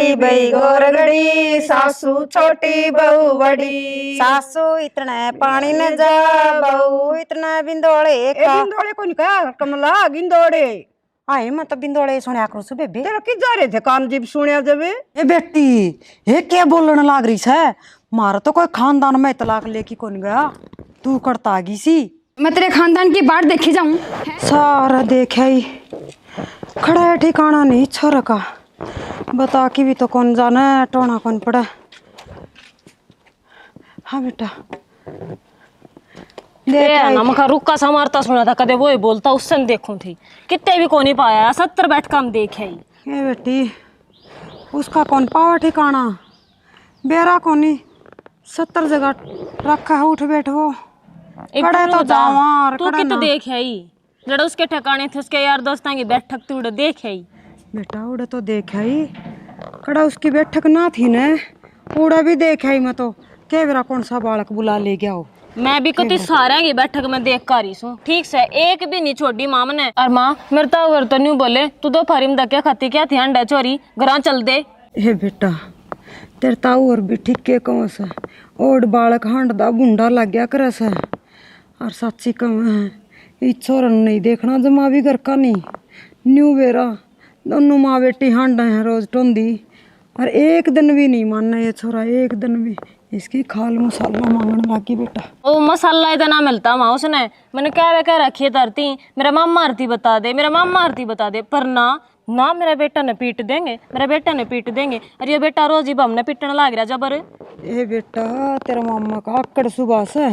बड़ी बई गोरगड़ी, सासू छोटी बहू बड़ी। सासू इतना पानी न जा, बहू इतना बिंदोड़े का। बिंदोड़े को निकाल कमला गिंदोड़े। आए मैं तो बिंदोड़े सुनया करू सु बेबे। तेरा कि जा रहे थे काम जीप सुनिया जब ए बेटी ये क्या बोलने लाग रही है? मारा तो कोई खानदान में तलाक लेके कौन गया, तू करता आगी सी। मैं तेरे खानदान की बात देखी जाऊं। सारा देखे ही खड़ा है ठिकाना नहीं छोरा का, बता कि भी तो कौन जाना है टोना कौन पड़ा। हाँ बेटा नमक रुका सा मारता सुना था कदे वो ही बोलता उससे देखूं थी कितने भी कोनी पाया 70 बैठ कम देखे ही। ये बेटी उसका कौन पावा ठिकाना, बेरा कोनी 70 जगह रखा है उठ बैठ वो कड़े तो जावार तू कित देखे ही जड़ा उसके ठिकाने थे उसके यार दोस्तां की बैठक तू उड़े देखे ही। बेटा उड़े तो देखा ही कड़ा उसकी बैठक ना थी न, उड़ा भी देखा ही मैं तो के बेरा कौन सा बालक बुला ले गया हो। मैं भी कति सारे की बैठक में देख कर रही हूँ ठीक से एक भी नहीं छोड़ी माम ने। और माँ मेरे तो न्यू बोले तू तो फरीम दक्या खाती क्या थी अंडा चोरी घर चल दे। हे बेटा तेरे ताऊ और भी ठीक के कौन सा ओड बालक हांडदा बुंडा लग गया कर सा, और सच्ची कम है ई छोरन नहीं देखना जमा भी घर का नहीं न्यू बेरा दोनों माँ बेटी हांडा है रोज टोंदी, और एक दिन भी नहीं मानना ये छोरा एक दिन भी। इसकी खाल मसाला मांगने लगी बेटा। ओ मसाला इतना मिलता माँ उसने मैंने क्या रखी है तरती मेरा मामा आरती बता दे मेरा मामा आरती बता दे, पर ना मेरा बेटा ने पीट देंगे मेरा बेटा ने पीट देंगे। अरे ये बेटा रोज ही हमने पीटने लग रहा जबर। ए बेटा तेरा मामा का आकड़ सुबह से,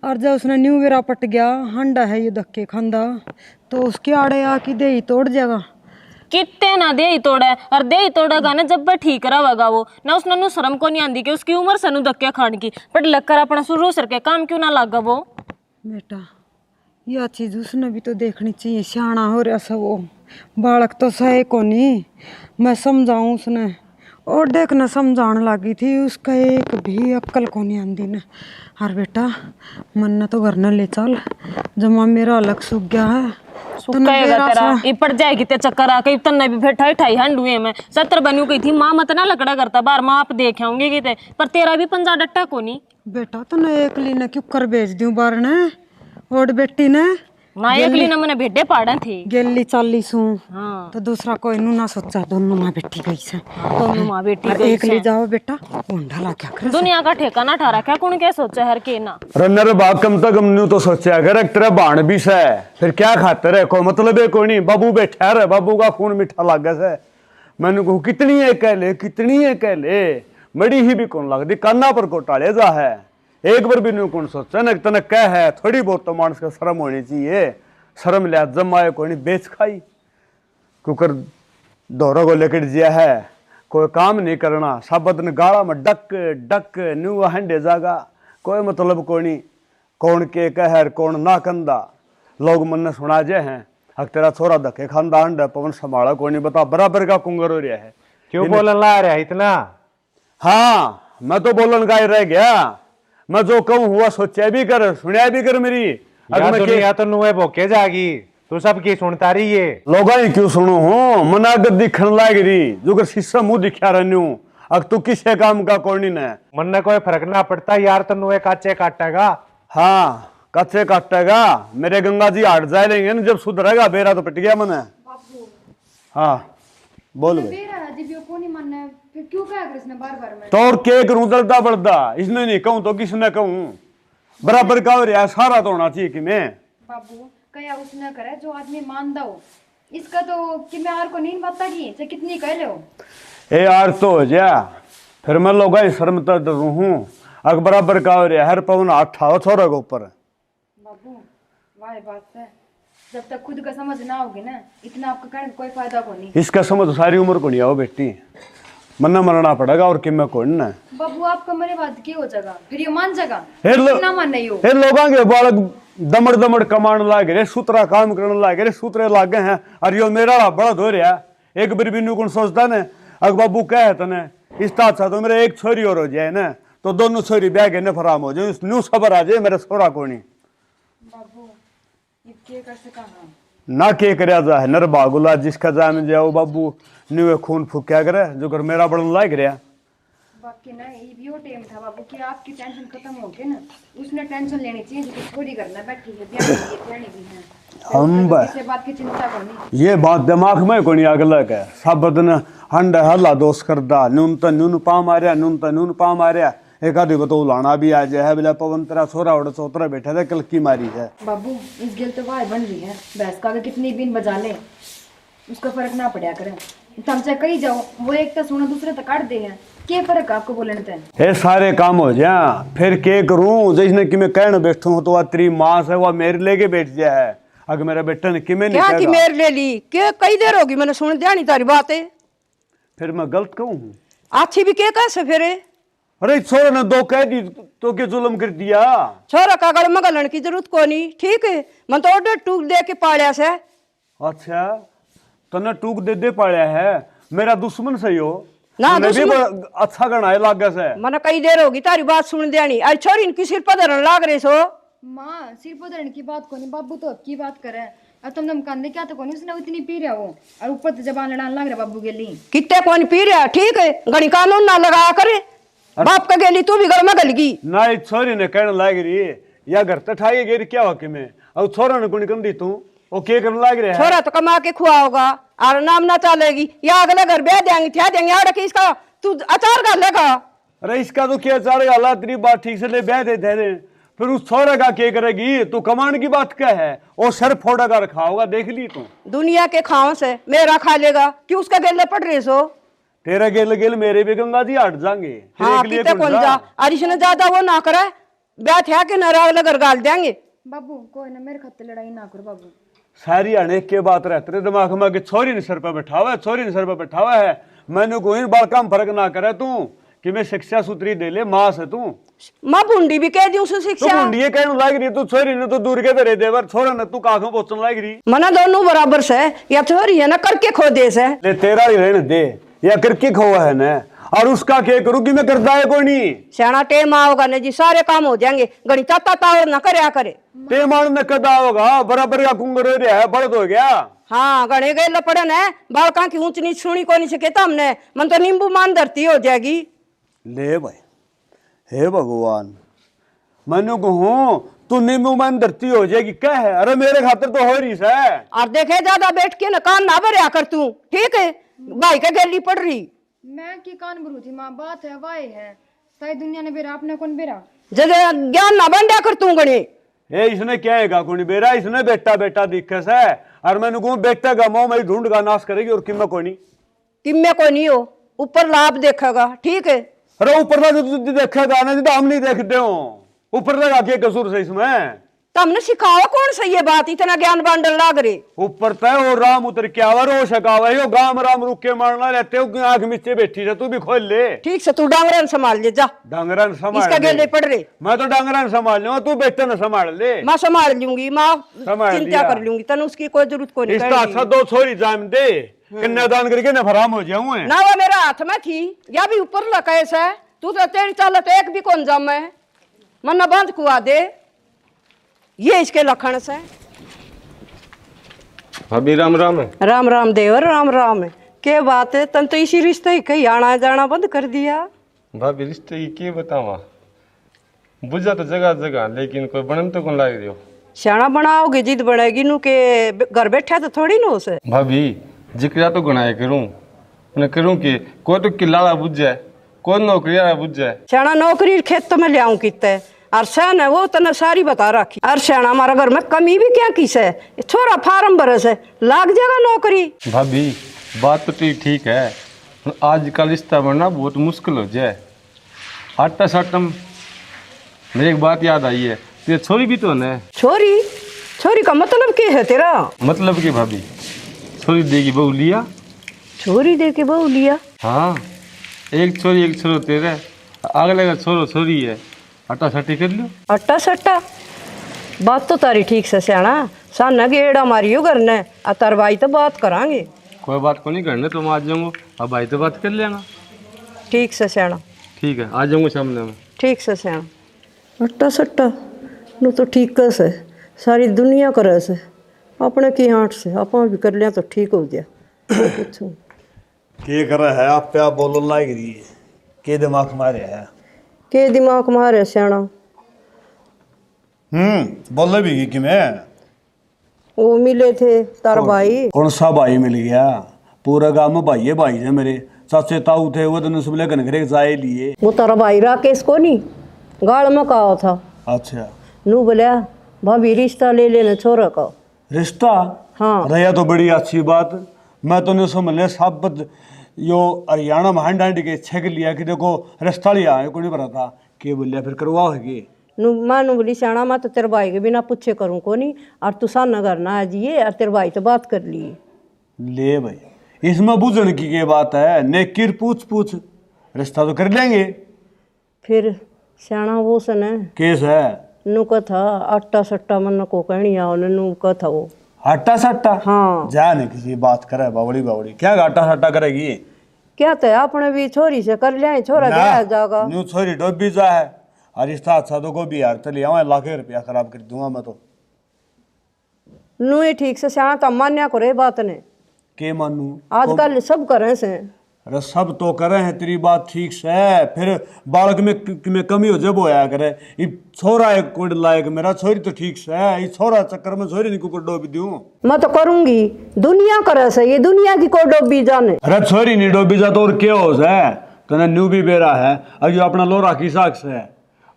और जब उसने न्यू वेरा पट गया हंडा है ये धक्के खांदा तो उसके आड़े आके दे ही तोड़ जाएगा। कितने ना दे ही तोड़ा और दे ही तोड़ेगा ना जब ठीक रहेगा वो ना उसने नु शर्म को नहीं आंदी कि उसकी उम्र से नु धक्के खान की, पर लगकर अपना शुरू सर के काम क्यों ना लागा वो। बेटा यह चीज उसने भी तो देखनी चाहिए, सियाना हो रहा सब वो बालक तो सहे को नहीं। मैं समझाऊं उसने और देखना समझाने लगी थी उसका एक भी अक्ल को नहीं आंदी न। और बेटा मन न तो घर न ले चल जमा मेरा अलग सूख गया है तेरा पड़ जाएगी ते चक्कर आके तन्ने भी फिर ठाई ठाई हंडुए में 70 बनू गई थी माँ मत ना लकड़ा करता बार माँ आप देख आऊंगी कि पर तेरा भी पंजा डट्टा को नहीं। बेटा तूने एक ली न क्यों कर भेज दूं बार ने और बेटी ने ना एक ली न मैंने भेडे पाड़ा थी गेली चाली सू। हाँ तो दूसरा कोई नू ना सोचा दोनों माँ बेटी गई से दोनों माँ बेटी और एक ले जाओ बेटा ढूंढा ला क्या कर दुनिया का ठेकाना ठहरा क्या कौन क्या सोचा हर के ना रन्नर बाग कम तक हमने तो सोचा कर तेरा बाण भी से फिर क्या खाते रहे को मतलब है कोई नहीं बाबू बैठा रहे बाबू का खून मीठा लागे से। मैंने कहूँ कितनी है कह ले मड़ी ही भी कौन लगती काना पर को टाले जा है एक बार भी नहीं कौन सोचा न तने कह है थोड़ी बहुत तो मानस का शर्म होनी चाहिए, शर्म लिया जमाए कोई नहीं बेच खाई कुकर दौरा को लेकर जिया है कोई काम नहीं करना साबत ने गाड़ा में डक डक न्यू हंडे जागा कोई मतलब कोई नहीं कौन के कहर कौन ना कंदा लोग मन ने सुना जे हैं अक तेरा छोरा धक्के खानदा अंडा पवन संभाला कोई नहीं बता बराबर का कुंगर हो रहा है क्यों बोलन ला रहा है इतना। हाँ मैं तो बोलन का ही रह गया, मैं जो कहूँ हुआ सोचा भी कर सुनिया भी कर मेरी दुनिया तो नुए भोके जागी तू सबकी सुनता रही है लोग ही क्यों सुनो हूँ मना अगर दिखने लाग रही जो कर शीशा मुंह दिखा रही हूँ अब तू किसे काम का कोई नहीं मन ने कोई फर्क ना पड़ता यार तो नुए काचे काटेगा। हाँ कच्चे काटेगा मेरे गंगा जी हट जाए लेंगे ना जब सुधरेगा बेरा तो पिट गया मने। हाँ बोल भाई तो और के करूं दर्दा बड़दा इसने नहीं कहूं तो किसने कहूं बराबर का हो रहा सारा तो होना चाहिए कि मैं बाबू कया उसने करे जो आदमी मान दो इसका तो कि मैं यार को नहीं पता की चाहे कितनी कह लो ए यार तो हो जा फिर मैं लोग शर्म तो डरू हूँ अग बराबर का हो रहा हर पवन हाथ ठाओ छोरा के ऊपर। बाबू वाह बात है जब तक खुद का समझ ना होगी ना इतना आपका कहने कोई फायदा को नहीं। इसका समझ सारी उम्र को नहीं आओ बेटी मरना मरना पड़ेगा और कि मैं कौन ना बाबू आपका मेरे बात की हो जाएगा फिर ये मान जाएगा ना मान नहीं हो लोगों के बालक दमड़ दमड़ कमाने लागे रे सूत्रा काम करने लागे रे सूत्रे लागे हैं और यो मेरा बड़ा धो रहा एक बार भी कौन सोचता ने अग बाबू क्या है तने इस अच्छा तो मेरे एक छोरी और हो जाए ना तो दोनों छोरी ब्याह के फराम हो जाए न्यू खबर आ जाए मेरे छोरा को नहीं बाबू ये कर सका ना के कर जा है नर बागुला जिसका जान जाओ बाबू न्यू खून फूक्या करे जो कर मेरा बड़न लाग रहा। बाकी ना ये भी वो टाइम था बाबू कि आपकी टेंशन खत्म हो गई ना, उसने टेंशन लेनी चाहिए जो थोड़ी करना बैठी है ब्याह भी है हम किसी बात की चिंता करनी। ये बात दिमाग में कोनी अगला के सब दिन हंड हल्ला दोष करदा न्यून पा मारिया न्यून पा मारिया एक आधी बतो लाना भी आ जाए बोले पवन तेरा छोरा उड़ चौतरा बैठा था कल की मारी है। बाबू इस गिल तो वाह बन रही है भैंस का कितनी बीन बजा ले उसका फर्क ना पड़ा करे, तुम चाहे कहीं जाओ वो एक तो सुना दूसरे तो काट दे है, क्या फर्क आपको बोलने ते ये सारे काम हो जा फिर के करूं जिसने कि मैं कहने बैठू हूं तो वह तेरी माँ से वह मेरे लेके बैठ जाए अगर मेरा बेटा ने किमें नहीं क्या कि मेरे ले ली के कई देर होगी मैंने सुन जानी तारी बात है, फिर मैं गलत कहूं? अच्छी भी के कैसे फिर अरे छोरा ने दो कह दी तो के जुल्म कर दिया। छोरा का गल में गलन की जरूरत को नहीं, ठीक है मैं तो ऑर्डर टूक दे के पालिया से। अच्छा तने टूक दे पाया है, मेरा दुश्मन सही हो ना तूने भी दुश्मन अच्छा गणाए लागे से। मैंने कई देर होगी तारी बात सुन देनी, आज छोरी इनकी सिर पर धरन लाग रहे सो। माँ सिर पधरने की बात को नहीं बाबू तो अब की बात करे और तुम कांदे क्या तो कोनी उसने इतनी पी रहा वो और ऊपर तो जबान लड़ाने लग रहा बाबू के लिए। कितने कौन पी रहा, ठीक है गणी कानून ना लगाया करे, बाप का गेली तू भी घर में गलगी ना इस छोरी ने कहने लाग रही या घर तठाई गेर क्या हो कि मैं और छोरा ने कुछ कंदी तू वो के करने लाग रहा है। छोरा तो कमा के खुआ होगा और नाम ना चलेगी या अगले घर ब्याह देंगे क्या देंगे और कि इसका तू अचार कर लेगा। अरे इसका तो क्या चार गाला तेरी बात ठीक से ले ब्याह दे थे फिर उस छोरे का क्या करेगी तू कमान की बात क्या है वो सर फोड़ा का रखा होगा देख ली तू दुनिया के खाओ से मेरा खा लेगा कि उसका गेले पड़ रही सो। तेरा गेल गेल मेरे भी गंगा जी हट जाएंगे। हाँ कितने कौन जा और इसने ज्यादा वो ना करे ब्याह थे कि न अगले घर गाल देंगे। बाबू कोई ना मेरे खत्ते लड़ाई ना करो बाबू। सारी अनेक के बात रहते तेरे दिमाग में कि छोरी ने सर पर बैठावा है छोरी ने सर पर बैठावा है मैंने कोई बालका में फर्क ना करे तू कि मैं शिक्षा सूत्री दे ले माँ से तू माँ भूंडी भी कह दी उसे शिक्षा भूंडी कहने लाग रही तू छोरी ने तो दूर के तेरे देवर छोरा ने तू काखों पहुंचने लाग रही मना दोनों बराबर से या छोरी है ना करके खो दे से ले तेरा ही रहने दे या करके खोआ है ना और उसका क्या करूँ कि मैं करता है कोई नहीं सियाना टेम आओगा ना जी सारे काम हो जाएंगे गणी ताता तावर न करया करे टेमान न कदा होगा बराबर का कुंगर रहा है बड़द हो गया। हाँ गणे गए लपड़े ने बालका की ऊंच नीच सुनी को नहीं सके हमने मन तो नींबू मान धरती हो जाएगी। ले भाई हे भगवान मैंने कहूँ तू नींबू मान धरती हो जाएगी क्या है अरे मेरे खातिर तो हो रही है और देखे ज्यादा बैठ के न कान ना भरया कर तू ठीक है भाई का गैली पड़ रही मैं की कान भरू थी माँ बात है वाई है सारी दुनिया ने बेरा अपना कौन बेरा जब ज्ञान ना बंडा कर तू गणे ए इसने क्या है कुणी बेरा इसने बेटा बेटा दिखे से और मैंने कहूँ बेटा का मोह मैं ढूंढ का नाश करेगी और किम्मे को नहीं किम्मे को नहीं हो ऊपर लाभ देखेगा ठीक है। अरे ऊपर का जो देखेगा ना तो हम नहीं देखते हो ऊपर का क्या कसूर से इसमें तुमने सिखाओ कौन सा ये बात इतना ज्ञान बांडल लाग रे ऊपर तय और राम उतर के आवर हो सकावा यो गाम राम रुक के मारना रहते हो आंख नीचे बैठी है तू भी खोल ले ठीक से तू डांगरन संभाल ले जा डांगरन संभाल इसका गेले पड़ रहे मैं तो डांगरन संभाल लूंगा तू बेटे न संभाल ले मैं संभाल लूंगी माँ संभाल चिंता कर लूंगी तन उसकी कोई जरूरत को नहीं इसका अच्छा दो छोरी जाम दे कन्यादान करके न फराम हो जाऊं ना वो मेरा हाथ में थी या भी ऊपर लगा ऐसा तू तो तेरी चालत एक भी कौन जाम है मन बंद कुआ दे ये इसके लखन से। भाभी राम राम है। राम राम देवर राम राम है क्या बात है तन तो इसी रिश्ते ही कहीं आना जाना बंद कर दिया। भाभी रिश्ते की क्या बतावा बुझा तो जगह जगह लेकिन कोई बनन तो कौन लाग रही हो सियाना बनाओगे जिद बनेगी नू के घर बैठा तो थोड़ी ना उसे भाभी जिक्र तो गुनाह करूं उन्हें करूं कि कोई तो किलाड़ा बुझ जाए कोई नौकरी बुझ जाए सियाना नौकरी खेत तो मैं ले आऊं कितने और सैन है वो तने सारी बता रखी और सियाना हमारा घर में कमी भी क्या किस है छोरा फार्म बरस है लाग जाएगा नौकरी। भाभी बात तो ठीक है आजकल रिश्ता बनना बहुत मुश्किल हो जाए आटा साटम मेरी एक बात याद आई है तेरी छोरी भी तो है छोरी छोरी का मतलब क्या है तेरा मतलब कि भाभी छोरी देगी बहू लिया छोरी दे के बहू लिया हाँ एक छोरी एक छोरो तेरे अगले का छोरो छोरी है अट्टा सट्टी कर लो अट्टा सट्टा बात तो तारी ठीक से सियाना साना गेड़ा मारियो घर ने अतर भाई तो बात करांगे कोई बात को नहीं करने तो मैं आ जाऊंगा अब भाई तो बात कर लेना ठीक से सियाना ठीक है आ जाऊंगा सामने में ठीक से सियाना अट्टा सट्टा नु तो ठीक कर से सारी दुनिया करे से अपने की हाथ से आप भी कर लिया तो ठीक हो गया पूछूं के कर रहा है आप पे आप बोलन लाग रही है के दिमाग मारे है के दिमाग मारे सियाना बोले भी कि मैं वो मिले थे तार भाई कौन सा भाई मिल गया पूरा गांव में भाई है भाई है मेरे चाचे ताऊ थे वो दिन सुबह घनघरे जाए लिए वो तारा भाई राकेश को नहीं गाड़ में कहा था अच्छा नू बोलिया भाभी रिश्ता ले लेना छोरा का रिश्ता हाँ रहा तो बड़ी अच्छी बात मैं तो नहीं समझ लिया सब यो हरियाणा में हांड हांड के छक लिया कि देखो रिश्ता लिया है कोई नहीं पता था के बोलिया फिर करवाओ है कि नू मानू बोली सियाना मैं तो तेरे भाई के बिना पूछे करूँ को नहीं और तू साना करना है जिए और तेरे भाई तो बात कर लिए ले भाई इसमें बुझने की क्या बात है नेकिर पूछ पूछ रिश्ता तो कर लेंगे फिर सियाना वो सने केस है नू का था आटा सट्टा मन को कहनी आओ नू का था वो हट्टा सट्टा हाँ जा नहीं किसी बात करे बावड़ी बावड़ी क्या घाटा सट्टा करेगी क्या तो अपने भी छोरी से कर लिया छोरा गया जागा न्यू छोरी डोबी जा है और रिश्ता अच्छा तो को भी यार चलिए आवा लाख रुपया खराब कर दूंगा मैं तो नू ही ठीक से सियाना तो मान्या करे बात ने के मानू आजकल सब करे से अरे सब तो करे हैं तेरी बात ठीक से फिर बालक में कमी हो जब होया करे ये छोरा एक कोड लायक मेरा छोरी तो ठीक से है ये छोरा चक्कर में छोरी नहीं कुकर डोबी दूं मैं तो करूंगी दुनिया करे से ये दुनिया की को डोबी जाने अरे छोरी नहीं डोबी जा तो और क्या हो जाए तने न्यू भी बेरा है अब ये अपना लोरा की साख से है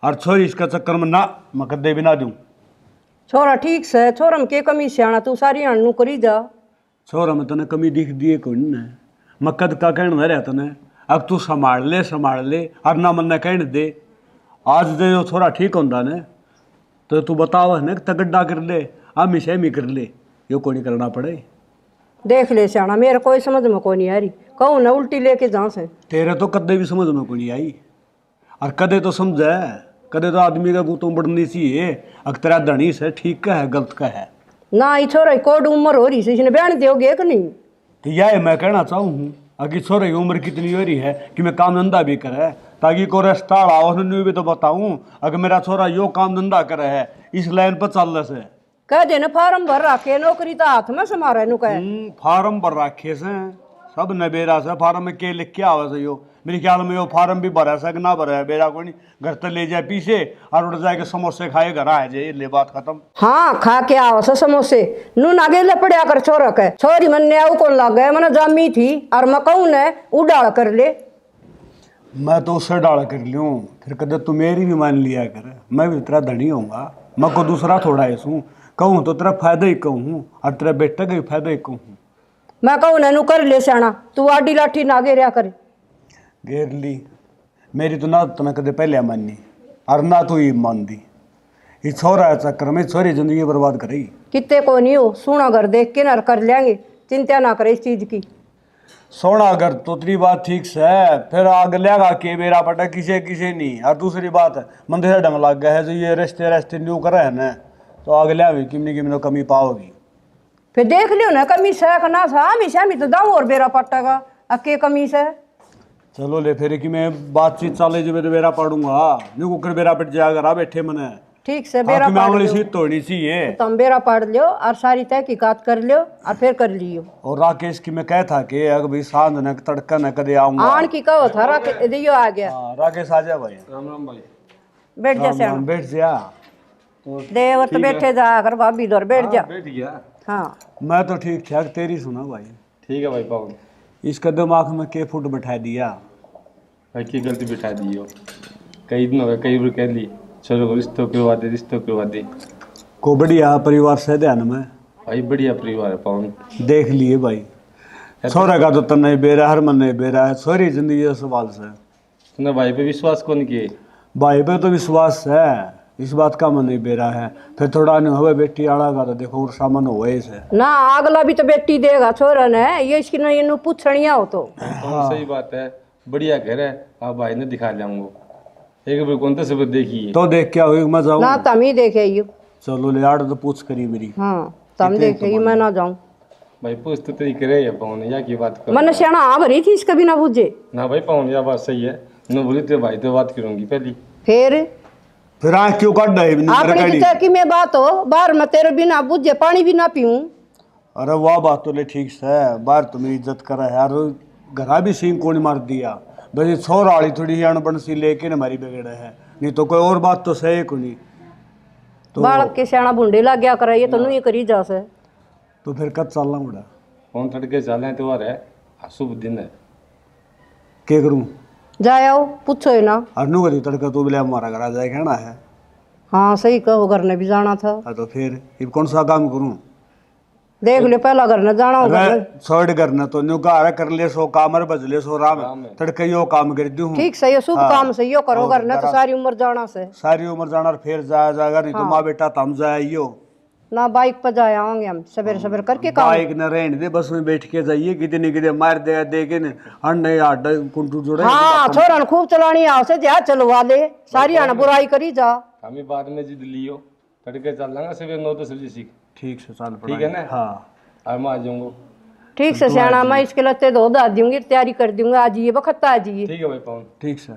और छोरी इसका चक्कर में ना मैं कदे भी ना दूं छोरा ठीक से छोरा में के कमी सियाना तू सारी हणनू करी जा छोरा में तने कमी दिख दिए कौन ने मैं कद का कहना रहा तने अब तू संभाल ले और ना मन कहने दे आज दे जो छोरा ठीक होंदा ने तो तू बतावा है ना तगड्डा कर ले हम इसे मी कर ले यो को नहीं करना पड़े देख ले सियाना मेरे कोई समझ में कोई नहीं आ रही कहूँ ना उल्टी लेके जा से तेरे तो कदे भी समझ में को नहीं आई और कदे तो समझे कदे तो आदमी का बूतों बढ़नी सी है अगर तेरा धनी से ठीक का है गलत का है ना ये छोरा कोड उम्र हो रही से इसने बयान दोगे कि नहीं तो यह मैं कहना चाहूँ हूँ अगर छोरे की उम्र कितनी हो रही है कि मैं काम धंधा भी करे ताकि को रास्ता आओ भी तो बताऊँ अगर मेरा छोरा यो काम धंधा करे है इस लाइन पर चल से कह देना फार्म भर रखे नौकरी तो हाथ में समारे नु कहे फार्म भर रखे से सब नबेरा से फार्म में के लिख के आवे से यो मेरे ख्याल में यो फार्म भी भरा से ना भरा है बेरा को नहीं घर तक ले जाए पीछे और उठ जाए के समोसे खाए घर आ जाए ले बात खत्म हाँ खा के आओ से समोसे नू नागे ले पड़िया कर छोरा के छोरी मन ने आऊ कौन लग गए मन जामी थी और मैं कहूँ ने उड़ाल कर ले मैं तो उससे डाल कर लूँ फिर कदे तू मेरी भी मान लिया कर मैं भी तेरा धनी होऊंगा मैं को दूसरा थोड़ा ऐसू कहूँ तो तेरा फायदा ही कहूँ और तेरा बेटा का भी फायदा ही कहूँ मैं कहूँ ना नू कर ले सियाना तू आडी लाठी नागे रहा कर घेर ली मेरी तो ना तना कदे पहले मानी और ना तो ये मान दी ये छोरा है चक्कर में छोरी जिंदगी बर्बाद करेगी कितने को नहीं हो सोना घर देख के ना कर लेंगे चिंता ना करे इस चीज की सोना अगर तो तेरी बात ठीक से है फिर आग लेगा के बेरा पटा किसे किसे नहीं और दूसरी बात है मंदिर से ढंग लग गया है जो ये रिश्ते न्यू करे है ना तो आग लिया भी किमनी कमी पाओगी फिर देख लियो ना कमी से ना था हमेशा तो दाऊ और बेरा पट्टेगा अके कमी से चलो ले फिर कि मैं बातचीत चाले जो बेरा पढ़ूंगा न्यू कुकर बेरा पट जाएगा रा बैठे मने ठीक से बेरा मैं वाली सीट तोड़नी चाहिए तुम बेरा पढ़ लियो और सारी तहकीकात कर लियो और फिर कर लियो और राकेश की मैं कह था कि अगर भाई सांझ न तड़का न कदे आऊंगा आन की कहो था दियो आ गया राकेश आ जा भाई राम राम भाई बैठ जा सियाना बैठ जा देवत बैठे जा कर भाभी दौर बैठ जा बैठ गया हाँ मैं तो ठीक ठाक तेरी सुना भाई ठीक है भाई पाओ इसका दिमाग में के फुट बैठा दिया भाई की गलती बिठा दी हो कई दिन हो गए कई बार कह ली चलो रिश्तों करवा दे को बढ़िया परिवार से ध्यान में भाई बढ़िया परिवार है पावन देख लिए भाई छोरा का तो तन्ने बेरा हर मन नहीं बेरा है छोरी जिंदगी का सवाल से तूने भाई पे विश्वास कौन किए भाई पे तो विश्वास है इस बात का मन नहीं बेरा है फिर थोड़ा नहीं हुआ बेटी आड़ा का तो देखो और सामान हुआ इसे ना अगला भी तो बेटी देगा छोरा ने ये इसकी ना ये पूछनिया हो तो सही बात है बढ़िया घर है आप भाई ने दिखा जाऊंगा एक बार कौन सब देखिए तो देख क्या हुई मैं जाऊँ ना तम ही देखे ये चलो ले आड़ तो पूछ करी मेरी हाँ तम देखे मैं ना जाऊँ भाई पूछ तो तेरी करे पावन या की बात कर मन सियाना आ भरी थी इसका भी ना बुझे ना भाई पावन या बात सही है न बोली तो भाई तो बात करूंगी पहली फिर आँख क्यों काट रही आपने की कि मैं बात हो बाहर में तेरे बिना बुझे पानी भी ना पीऊं अरे वाह बात तो ले ठीक से बाहर तो मेरी इज्जत करे यार घरा भी सिंह कौन मार दिया। बस छोरा वाली थोड़ी अनबन सी लेकिन हमारी बिगड़ है, नहीं तो कोई और बात तो सही को नहीं। तो बालक के सियाणा भुंडे लग गया करे, ये तो नहीं करी जा से। तो फिर कब चलना मुड़ा? कौन तड़के चले त्योहार है, शुभ दिन है। क्या करूं? जाए आओ, पूछो ही ना। अनु करी तड़का तो बोले हमारा घर आ जाए कहना है। हाँ सही कहो, घर ने भी जाना था। हाँ तो फिर ये कौन सा काम करूं? देख ले पहला घर ने जाना होगा। छोड़ करना तो न्यू का कर ले सो काम और बज ले सो राम तड़के यो काम कर दूं। ठीक सही है, शुभ काम सही हो करो, घर ने तो सारी उम्र जाना से। सारी उम्र जाना और फिर जाया जाएगा, नहीं तो माँ बेटा तम जाइयो ना। बाइक पर जाए आएंगे हम सवेरे सवेरे करके काम। बाइक न रहने दे, बस में बैठ के जाइए, कितने कितने मार देगा देखे न अन्य आड कुंटू जोड़े। हाँ छोरा ने खूब चलानी आओ से जा चलवा ले, सारी आना बुराई करी जा। हमें बाद में जिद लियो, तड़के चल लांगा सवेरे 9-10 बजे सीख। ठीक से चल ठीक है ना? हाँ और मैं आ जाऊंगा। ठीक से सियाना, मैं इसके लत्ते धो धा दूंगी, तैयारी कर दूंगा। आज ये वक्त आ जाइए। ठीक है भाई पवन। ठीक से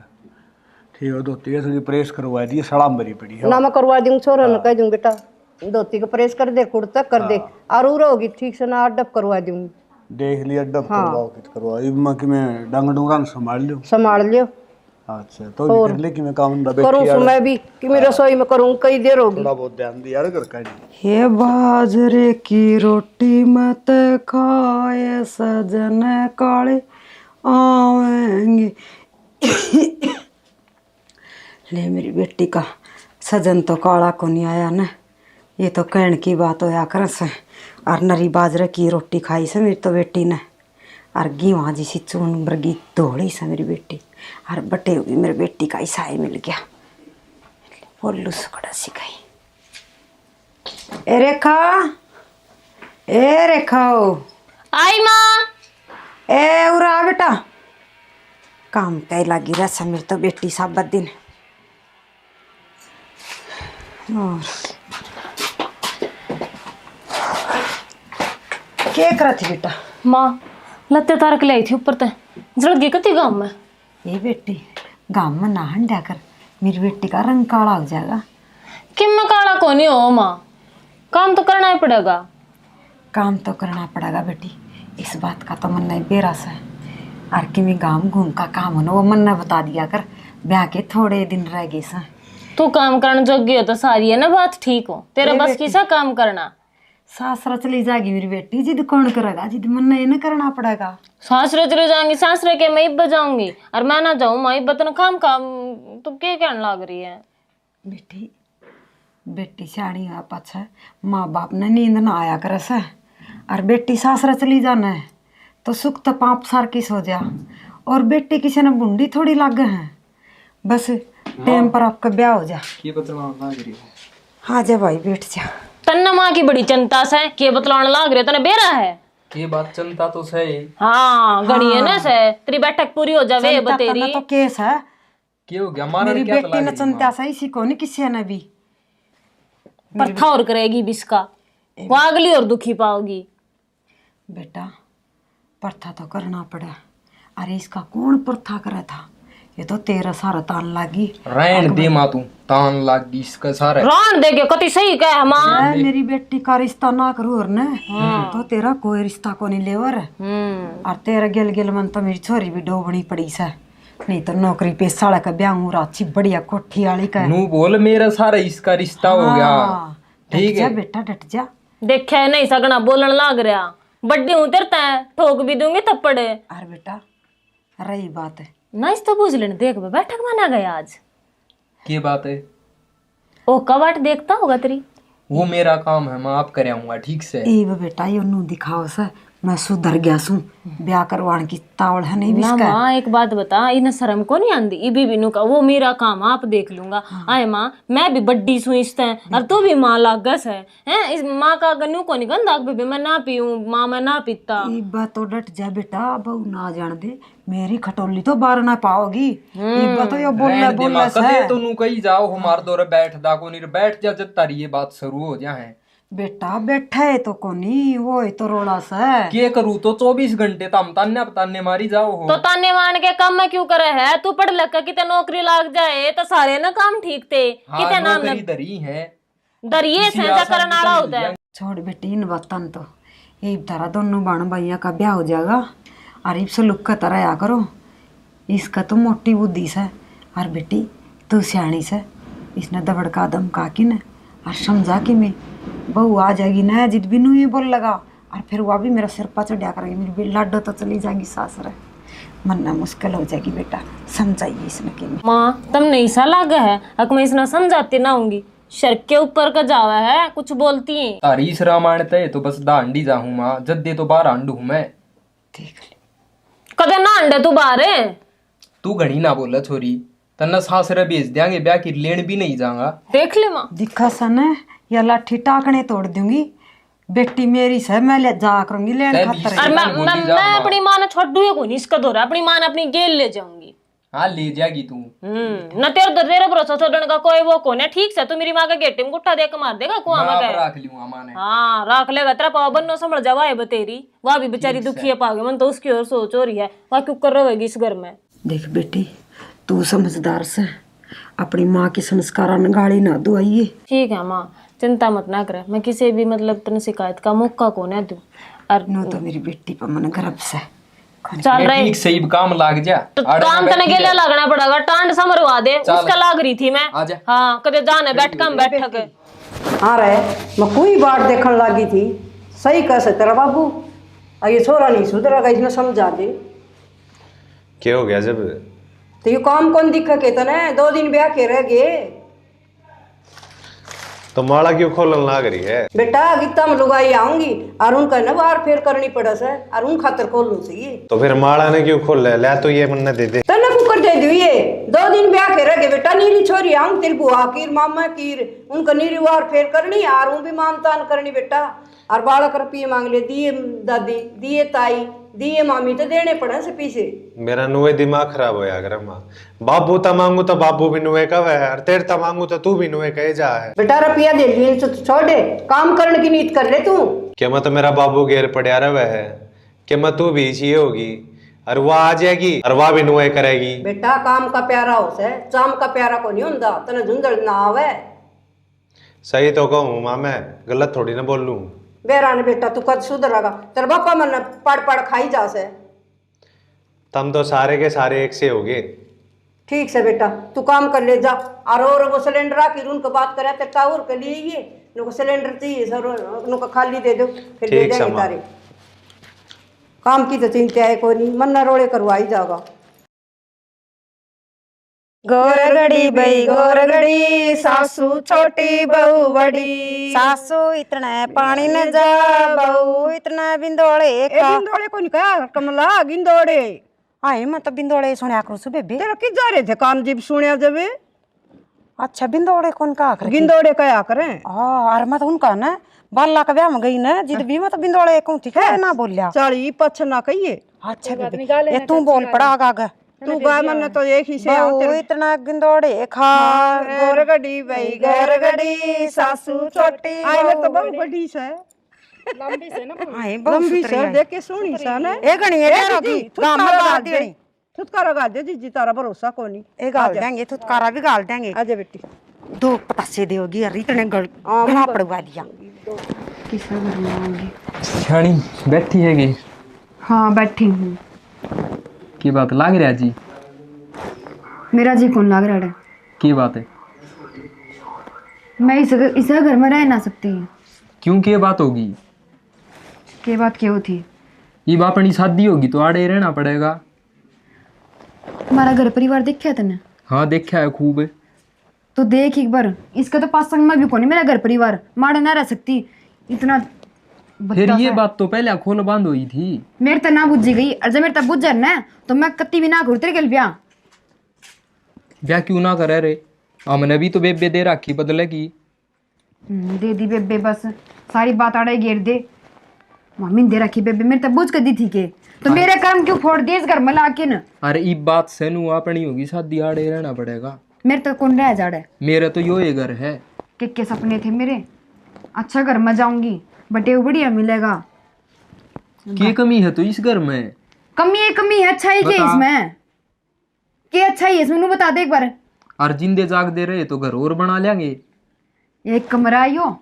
ठीक है। धोती है थोड़ी प्रेस करवा दी, सड़ाम भरी पड़ी है ना मैं करवा दूंगी, छोरा ने कह दूंगी बेटा धोती को प्रेस कर दे, कुर्ता कर दे, और उरा होगी ठीक से ना अडप करवा दूंगी। देख लिया डब करवाओ कित करवाओ, इब मैं कि मैं डंग डूंगा संभाल लियो। संभाल लियो। अच्छा तो ये कर ले कि मैं काम दा बैठी करूँ मैं भी कि मैं रसोई में करूँ, कई देर होगी। थोड़ा बहुत ध्यान दिया यार कर का। हे बाजरे की रोटी मत खाए सजन काले आवेंगे। ले मेरी बेटी का सजन तो काला को नहीं आया ना, ये तो कहने की बात होया कर से। और नरी बाजरे की रोटी खाई से मेरी तो बेटी ने, और गेहूँ जी सी चून बरगी धोड़ी से मेरी बेटी, और बटे हुई मेरी बेटी का ईसाई मिल गया। बोलू सुकड़ा सिखाई। ए रेखा, ए रेखा आई माँ। ए उरा बेटा, काम पे लगी रहा मेरी तो बेटी सब दिन। और क्या करा थी बेटा? माँ लत्ते तारक लाई थी ऊपर ते, जल गई कती गाँव में। ये बेटी गाँव में ना हंडा कर, मेरी बेटी का रंग काला हो जाएगा। कि मैं काला को नहीं हो माँ, काम तो करना ही पड़ेगा। काम तो करना पड़ेगा बेटी, इस बात का तो मन नहीं बेरास है। और कि मैं गाँव घूम का काम हो ना वो मन ने बता दिया कर, ब्याह के थोड़े दिन रह गए सा। तू काम करने जोगी हो तो सारी है ना बात ठीक हो, तेरा बस किसा काम करना। सासरा चली जाएगी मेरी बेटी, जिद कौन करेगा, जिद मन नहीं ना करना पड़ेगा। सासरे चले जाएंगी, सासरे के मैं इब्बा जाऊंगी और मैं ना जाऊं, मैं इब्बा तो काम काम तू क्या कहने लग रही है? बेटी बेटी सियाणी हुआ पाछा माँ बाप ने नींद ना आया करे से, और बेटी सासरा चली जाना है तो सुख तो पाप सार की सो जा, और बेटी किसी ने बूंदी थोड़ी लागे हैं। बस टाइम पर आपका ब्याह हो जा। हाँ जा भाई बैठ जा। तन्ना माँ की बड़ी चिंता से के बतलाने लाग रहे तने बेरा है। ये बात चिंता तो सही। हाँ गणी है ना से, तेरी बैठक पूरी हो जावे बतेरी। तो केस है, क्या हो गया? हमारा मेरी क्या बेटी ने चिंता से इसी को नहीं किसी ने भी। प्रथा और करेगी बिस्का, वो अगली और दुखी पाओगी। बेटा प्रथा तो करना पड़ा, अरे इसका कौन प्रथा करे था, ये तो तेरा सारा तान लागी। रहन दे माँ तू, तान लागी इसका सारा। रान देगे कति सही कहे माँ। मेरी बेटी का रिश्ता ना करू और ने तो तेरा कोई रिश्ता को नहीं लेवर। और तेरा गेल गेल मन तो मेरी छोरी भी डोबनी पड़ी से, नहीं तो नौकरी पे साड़ा का ब्याह हो अच्छी बढ़िया कोठी वाली का। नू बोल मेरा सारा इसका रिश्ता हो गया। ठीक है बेटा डट जा। देखे नहीं सगना बोलन लाग रहा, बड्डी हूँ तेरे तय ठोक भी दूंगी थप्पड़। अरे बेटा रही बात है ना इस तो पूछ लेने, देख बे बैठक माना गया आज। क्या बात है? ओ कवाट देखता होगा तेरी। वो मेरा काम है, मैं आप करे आऊंगा। ठीक से बेटा यो नू दिखाओ से, मैं सुधर गया सू, ब्याह करवाने की तावड़ है नहीं ना बिस्का। माँ एक बात बता, इन्हें शर्म को नहीं आंदी? इबी बिनू का वो मेरा काम आप देख लूंगा। आए माँ मैं भी बड्डी सुइस्ते हैं और तू भी माँ लागस है इस माँ का गन्नू को नहीं गंदा बेबी मैं ना पीऊं माँ, मैं ना पीता। इब्बा तो डट जा बेटा, बहु ना जान दे, मेरी खटोली तो बार ना पाओगी। इब्बा तो यो बोलना बोलना कदे तो नू कही जाओ हमार दौरे बैठ दा को नहीं बैठ जा जब तारी ये बात शुरू हो जाए। बेटा बैठा है तो कोनी, वो है तो रोड़ा सा। के करूँ तो 24 घंटे तम तान्ने मारी जाओ हो। तो ताने मान के काम में क्यों करे है? तू पढ़ लिख के किते नौकरी लाग जाए तो सारे ना काम ठीक थे। किते नाम नौकरी दरी है, दरिये से करने वाला होता है। छोड़ बेटी इन बातन तो ये तारा दोनों बाण भाइया का ब्याह हो जाएगा, अरे सुलुक का तरह आ करो, इसका तो मोटी बुद्धि से। और बेटी तू सियाणी से, इसने दबड़का दम का कि न और समझा कि मैं बहू आ जाएगी ना जिद भी नहीं बोल लगा, और फिर वह भी मेरा सिर पर चढ़ा करेगी, मेरी लाडो तो चली जाएगी सासरे, मनना मुश्किल हो जाएगी। बेटा समझाइए इसने कि माँ तुम नहीं सा लागा है, अक मैं इसना समझाती ना होंगी, शर्क के ऊपर का जावा है कुछ बोलती है। तारी इस रामायण तय तो बस दांडी जाऊं माँ, जद्दे तो बाहर आंडू हूं मैं। देख ले कदे ना अंडे तू बाहर है। तू घड़ी ना बोला छोरी, तन्ना सासरे भेज देंगे, ब्याह की लेन भी नहीं जाऊंगा। देख ले माँ दिखा सन या लाठी टाकने तोड़ दूंगी, बेटी मेरी से मैं ले जा करूंगी लेन तै खातर। बीस और मैं बोली मैं जा मैं माँ। अपनी माँ ने छोड़ू है कोई नहीं इसका दौरा, अपनी माँ ने अपनी गेल ले जाऊंगी। हाँ ले जाएगी तू। न तेरे भरोसा छोड़ने का कोई वो कौन है। ठीक से तू मेरी माँ के गेटे में गुट्ठा दे के मार देगा कुआं में हाँ, का रख लियो माँ ने। हाँ रख लेगा, तेरा पाव बन्नो समझ जावा है बतेरी, वह भी बेचारी दुखी है पागे, मन तो उसकी और सोच हो रही है, वह क्यों कर रहेगी इस घर में। देख बेटी तू समझदार से अपनी माँ के संस्कारा में गाली ना दो आइए। ठीक है माँ चिंता मत ना करे, मैं किसी भी मतलब तेने शिकायत का मौका कौन है तू। और नो तो मेरी बेटी पर मन गर्व से चल रहे ठीक सही काम लाग जा। तो काम तने गेले लगना पड़ेगा, टांड समरवा दे, उसका लाग रही थी मैं। आजा। हाँ कदे जाने बैठ कम बैठ के। हाँ रहे मैं कोई बात देखने लगी थी, सही कह सकता तेरा बाबू, और ये छोरा नहीं सुधरेगा, इसमें समझा दे। क्या हो गया जब? तो ये काम कौन दिखा के तने 2 दिन ब्याह के रह गए। तो माला क्यों खोलन लाग रही है? बेटा गीता में लुगाई आऊंगी और उनका न बाहर फेर करनी पड़ा से, और उन खातर खोल लू चाहिए। तो फिर माला ने क्यों खोल ले तो ये मन्ने दे दे। तने कुकर दे दू ये 2 दिन ब्याह के रह गए बेटा, नीली छोरी आऊं तेरी बुआ की मामा की उनका नीली वार फेर करनी, और उन भी मानतान करनी बेटा, और बालक रुपये मांग ले, दिए दादी दिए ताई दिए मामी तो देने पड़े से पीछे। मेरा नुए दिमाग खराब होया कर माँ, बाबू ता मांगू तो बाबू भी नुए का है, और तेरे ता मांगू तो तू भी नुए कहे जा है। बेटा रुपया दे लिए तो छोड़ दे, काम करने की नीत कर ले तू। क्या मैं तो मेरा बाबू घेर पड़ा रहा है, क्या मैं तू भी इसी होगी, और वह आ जाएगी और वह भी नुए करेगी। बेटा काम का प्यारा हो से चाम का प्यारा को नहीं होता, तने झुंझड़ ना आवे। सही तो कहूँ माँ, मैं गलत थोड़ी ना बोल लूँ। बेरान बेटा तू कद सुधरेगा, तेरा बापा मन पड़ पड़ खाई जा से। तुम तो सारे के सारे एक से होगे। ठीक से बेटा तू काम कर ले जा, और वो सिलेंडर आके उनको बात करे तो टावर के लिए ये नुको सिलेंडर चाहिए सर, उनको खाली दे दो फिर दे ठीक देंगे समा। तारे। काम की तो चिंता है कोई नहीं, मन्ना रोड़े करवाई जाएगा। गोरगड़ी बई गोरगड़ी, सासू छोटी बहू बड़ी, सासू इतना पानी न जा बहू इतना बिंदोड़े खा। गिंदोड़े को निकाल कमला गिंदोड़े। आए मैं तो बिंदोड़े सुनया करूँ सु बेबे। तेरा किस जा रहे थे काम जीप सुनिया जब अच्छा बिंदोड़े कौन का आकर गिंदोड़े कया करें। हाँ और मैं तो उनका ना बाला का ब्याह में गई ना जिद भी मैं तो बिंदोड़े कहूँ ठीक है ना बोलिया। चाली पछ ना कहिए। अच्छा बेबे ये तू बोल पड़ा आगा तू गाय मन तो एक ही से बहू इतना गिंदोड़े खा। गोरगड़ी बई गोरगड़ी, सासू छोटी आई में तो बहुत बड़ी से आए लंबी बहुत से देख के सुनी सा ना ए गणी ए रोगी गाम में गाल देनी छुटकारा गाल दे जी तारा भरोसा कोनी। ए गाल देंगे थुतकारा भी गाल देंगे। आजा बेटी 2 पतासे देगी अरे इतने गला पड़वा दिया। किसका घर में आऊंगी? छाणी बैठी हैगी हाँ बैठी हूँ। की बात लाग रहा जी? मेरा जी कौन लग रहा है? की बात है? मैं इस घर में रह ना सकती। क्यों के बात होगी? के बात क्यों थी? ये बाप अपनी शादी होगी तो आड़े रहना पड़ेगा। हमारा घर परिवार देखा तने? हाँ देखा है खूब। तो देख एक बार, इसका तो पास संग में भी कौन मेरा घर परिवार माड़े ना रह सकती इतना। फिर ये बात तो पहले खोल बांध हुई थी। मेरे तो ना बुझी गई, और जब मेरे तब बुझ जाए ना तो मैं कत्ती भी ना करूँ तेरे के ब्याह। ब्याह क्यों ना करे रे? हमने भी तो बेबे दे रखी बदले की। दे दी बेबे, बस सारी बात आड़े घेर दे। मम्मी ने दे रखी बेबे, मेरे तब बुझ कर दी थी के, तो मेरे कर्म क्यों फोड़ दिए इस घर में लाके न? अरे ई बात से नू अपनी होगी शादी आड़े रहना पड़ेगा। मेरे तो कौन रह जाड़े? मेरा तो यो ये घर है। के सपने थे मेरे, अच्छा घर में जाऊंगी बटे बढ़िया मिलेगा। क्या कमी है तो इस घर में? कमी है, अच्छा ही क्या बता। इसमें? क्या अच्छा ही है इसमें? बता दे एक बार। और जिंदे जाग दे रहे तो घर और बना लेंगे। एक कमरा आयो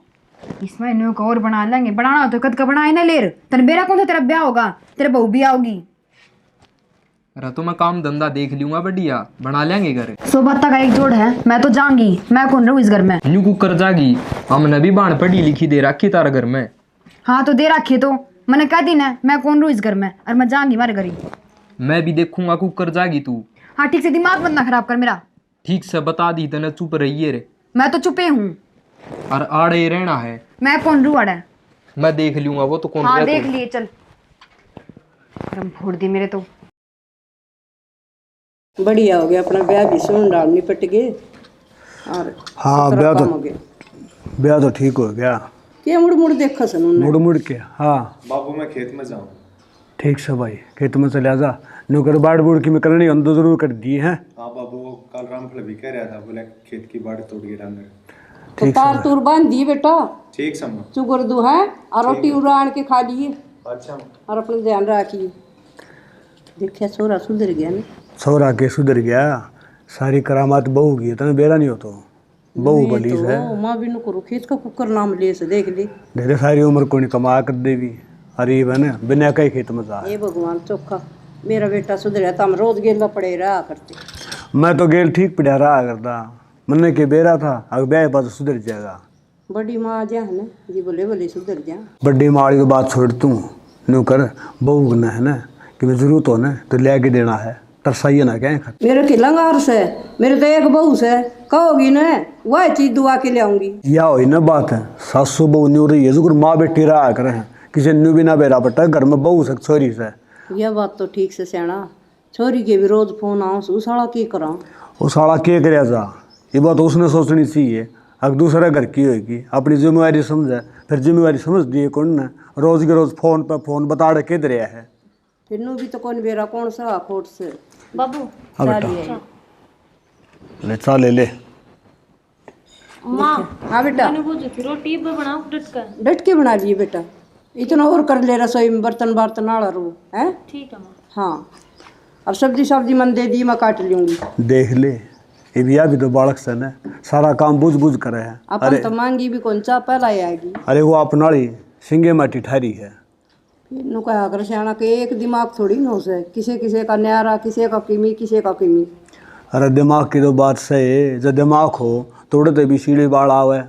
इसमें न्यू का और बना लेंगे, बनाना हो तो कद का बनाए ना लेर। तेरा बेरा कौन सा तेरा ब्याह होगा, तेरे बहू भी आओगी। अरे तो मैं काम धंधा देख लूंगा, बढ़िया बना लेंगे घर। सोबत्ता का एक जोड़ है, मैं तो जाऊंगी, मैं कौन रहूं इस घर में। न्यू कुकर जागी, हमने भी बाण पढ़ी लिखी दे रखी तार घर में। हाँ तो दे रखी तो मैंने कह दी ना, मैं कौन रहूं इस घर में, और मैं जाऊंगी मारे घर ही। मैं भी देखूंगा कुकर जागी तू। हाँ ठीक से दिमाग मत ना खराब कर मेरा। ठीक से बता दी तने, चुप रहिए रे। मैं तो चुपे हूँ। और आड़े ही रहना है। मैं कौन रहूं आड़े? मैं देख लूंगा वो तो कौन हाँ रहे देख तो। लिए, चल। गरम फोड़ दी मेरे तो। बढ़िया हो गया, अपना ब्याह भी सुन डाल निपट गए। और हाँ सत्रह ब्याह काम तो हो गया। ब्याह तो ठीक हो गया। क्या मुड़ मुड़ देखा सन उन्होंने? मुड़ मुड़ के। हाँ बाबू मैं खेत में जाऊँ। ठीक से भाई, खेत में चले जा। नौकर बाड़ बूढ़ की मैं करनी हम तो जरूर कर दी है। हाँ बाबू, कल रामफल भी कह रहा था, बोला खेत की बाड़ तोड़ गिरा मेरे। तो तार तूर बांध दी बेटा, ठीक समझ। चुगर दो है और रोटी उड़ान के खा लिए अच्छा और अपना ध्यान रखिए। देखिए छोरा सुधर गया ना। छोरा के सुधर गया, सारी करामात बहू की है, तने बेरा नहीं हो तो बहू बली है। माँ भी नुकरो खेत का कुकर नाम ले से देख ले। ढेरे सारी उम्र को नहीं कमा कर देवी, अरीब है ना, बिना कई खेत में जा। ये भगवान चोखा मेरा बेटा सुधर तो हम रोज गेला पड़े रहा करते। मैं तो गेल ठीक पड़ा रहा करता, मन्ने के बेरा था, अगर ब्याह पास सुधर जाएगा। बड़ी माँ जा है ना जी, बोले बोले सुधर जा। बड्डी माड़ी तो बात छोड़ तू, नौकर बहू ना है ना कि मैं जरूरत हो ना तो ले के देना है, तरसाइए ना क्या खा। मेरे के लंगार से मेरे तो एक बहू से कहोगी ना वह चीज दुआ के ले आऊंगी। या हो ना बात है, सासू बहू न्यू रही है, जो माँ बेटी रहा करे हैं, किसी न्यू भी ना बेरा पड़ता घर में बहू से छोरी से। यह बात तो ठीक से सियाना, छोरी के भी रोज फोन आओ सू साला की करा। वो साला के करे जा, ये बात उसने सोचनी चाहिए। अगर दूसरा घर की होगी, अपनी जिम्मेवारी समझे, फिर जिम्मेवारी समझ दी कौन ने, रोज के रोज फोन पर फोन बता रहे के दरिया है। फिर नू भी तो कौन बेरा कौन सा खोट से। बाबू हाँ बेटा ले चा ले ले। माँ हाँ बेटा मैंने पूछी थी रोटी पे बनाओ डट कर। डट के बना लिए बेटा, इतना और कर ले रसोई में बर्तन बर्तन आड़ा रो है। ठीक है माँ। हाँ और सब्जी मन दे दी, मैं काट लूंगी। देख ले, ये भी अभी तो बालक से न सारा काम बुझ बुझ करे है। अपन तो मांगी भी कौन चा पहला आएगी। अरे वो अपनाड़ी सिंगे माटी ठारी है। फिर नु कहा कर सियाना के एक दिमाग थोड़ी नो से, किसे किसे का न्यारा, किसे का किमी, किसे का किमी। अरे दिमाग की तो बात सही है, जब दिमाग हो तोड़े तो भी सीढ़ी बाढ़ आवे,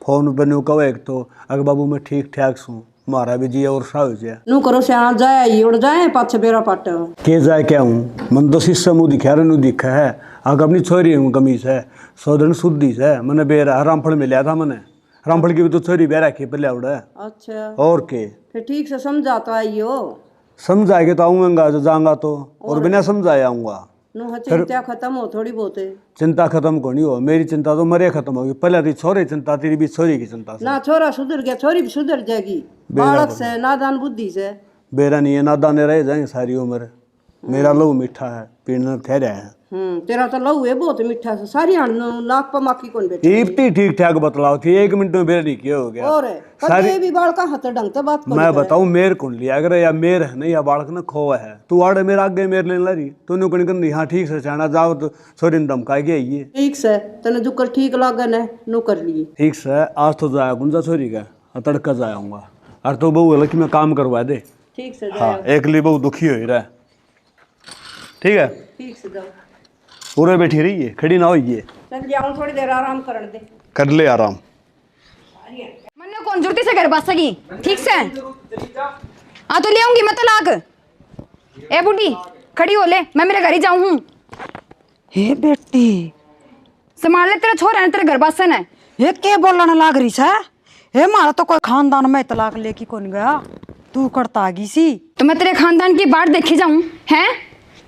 फोन पर नु कहे तो अगर बाबू मैं ठीक ठाक सूँ, मारा भी जिया और सा हो जाए। नु करो सियाना जाए ही उड़ जाए पाछ बेरा पाट के जाए क्या हूँ, मन तो शीशा मुँह दिखा रहे नु दिखा है। अगर अपनी छोरी हूँ कमीज है, सौदन शुद्धि से मैंने बेरा रामफल में लिया था, मैंने रामफल की भी तो छोरी बेरा की पहले उड़ा। अच्छा और के फिर ठीक से समझा तो आइयो। समझाएंगे तो आऊँगा, जो जाऊँगा तो, और बिना समझाए आऊँगा। नु चिंता खत्म हो थोड़ी बहुत। चिंता खत्म को नहीं हो, मेरी चिंता तो मरे खत्म होगी। पहले तो छोरे चिंता, तेरी भी छोरी की चिंता से। ना छोरा सुधर गया, छोरी भी सुधर जाएगी। बालक से नादान बुद्धि से बेरा नहीं है, नादाने रह जाएंगे सारी उम्र। मेरा लहू मीठा है, पीने ठहरा है। तेरा तो लहू है बहुत मीठा से, सारी नाक पर माखी कौन बैठी। इतनी ठीक ठाक बतलाओ थी, 1 मिनट में बेरा नहीं किया हो गया। और कभी भी बाल का हाथ ढंग से बात मैं बताऊं मेर कौन लिया अगर, या मेर है नहीं या बालक ने खोआ है। तू आड़े मेरे आगे मेर लेने लगी, तूने कौन कर हाँ ठीक से चाहना जाओ तो छोरी ने धमका के आइए। ठीक से तने जुकर ठीक लागन है नु कर लिए। ठीक से आज तो जाया गुंजा छोरी का, तड़का जाऊंगा। और तो बहू है कि मैं काम करवा दे। ठीक से हाँ एक लिए बहुत दुखी हो ही रहा है। ठीक है ठीक से जाओ, पूरे बैठी रही है, खड़ी ना होइए। चल जाऊं थोड़ी देर आराम कर दे। कर ले आराम। मन्ने कौन जुड़ती से घर बस सकी ठीक से। हाँ तो ले आऊंगी मैं तलाक। ए बुढ़ी खड़ी हो ले, मैं मेरे घर ही जाऊं हूँ। हे बेटी, संभाल ले, तेरा छोरा है तेरे घर बसन है। ये के बोलने लाग रही है? हे मारा तो कोई खानदान में तलाक लेके कौन गया, तू करता आ गई सी। तो मैं तेरे खानदान की बात देखी जाऊं हैं?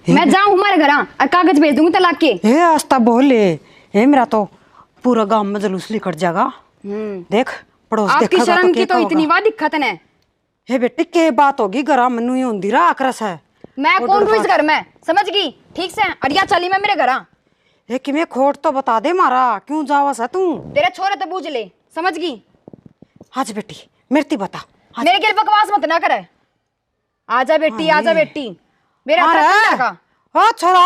मैं जाऊं हमारे घर और कागज भेज दूंगी तलाक के। हे आस्ता बोले, हे मेरा तो पूरा गांव में जुलूस निकट जाएगा। देख पड़ोस आपकी देखेगा शर्म की क्या तो इतनी होगा? बात दिक्कत है। हे बेटी के बात होगी, गरा मनु ही होंदी रहा आक्रस है। मैं कौन हूँ इस घर में, समझ गई ठीक से। अड़िया चली मैं मेरे घर। हे कि मैं खोट तो बता दे मारा, क्यों जावस है तू? तेरे छोरे तो बूझ ले, समझ गई। आज बेटी मेरे बता, मेरे के बकवास मत ना करे। आजा बेटी आजा बेटी, मेरा का हाँ छोरा।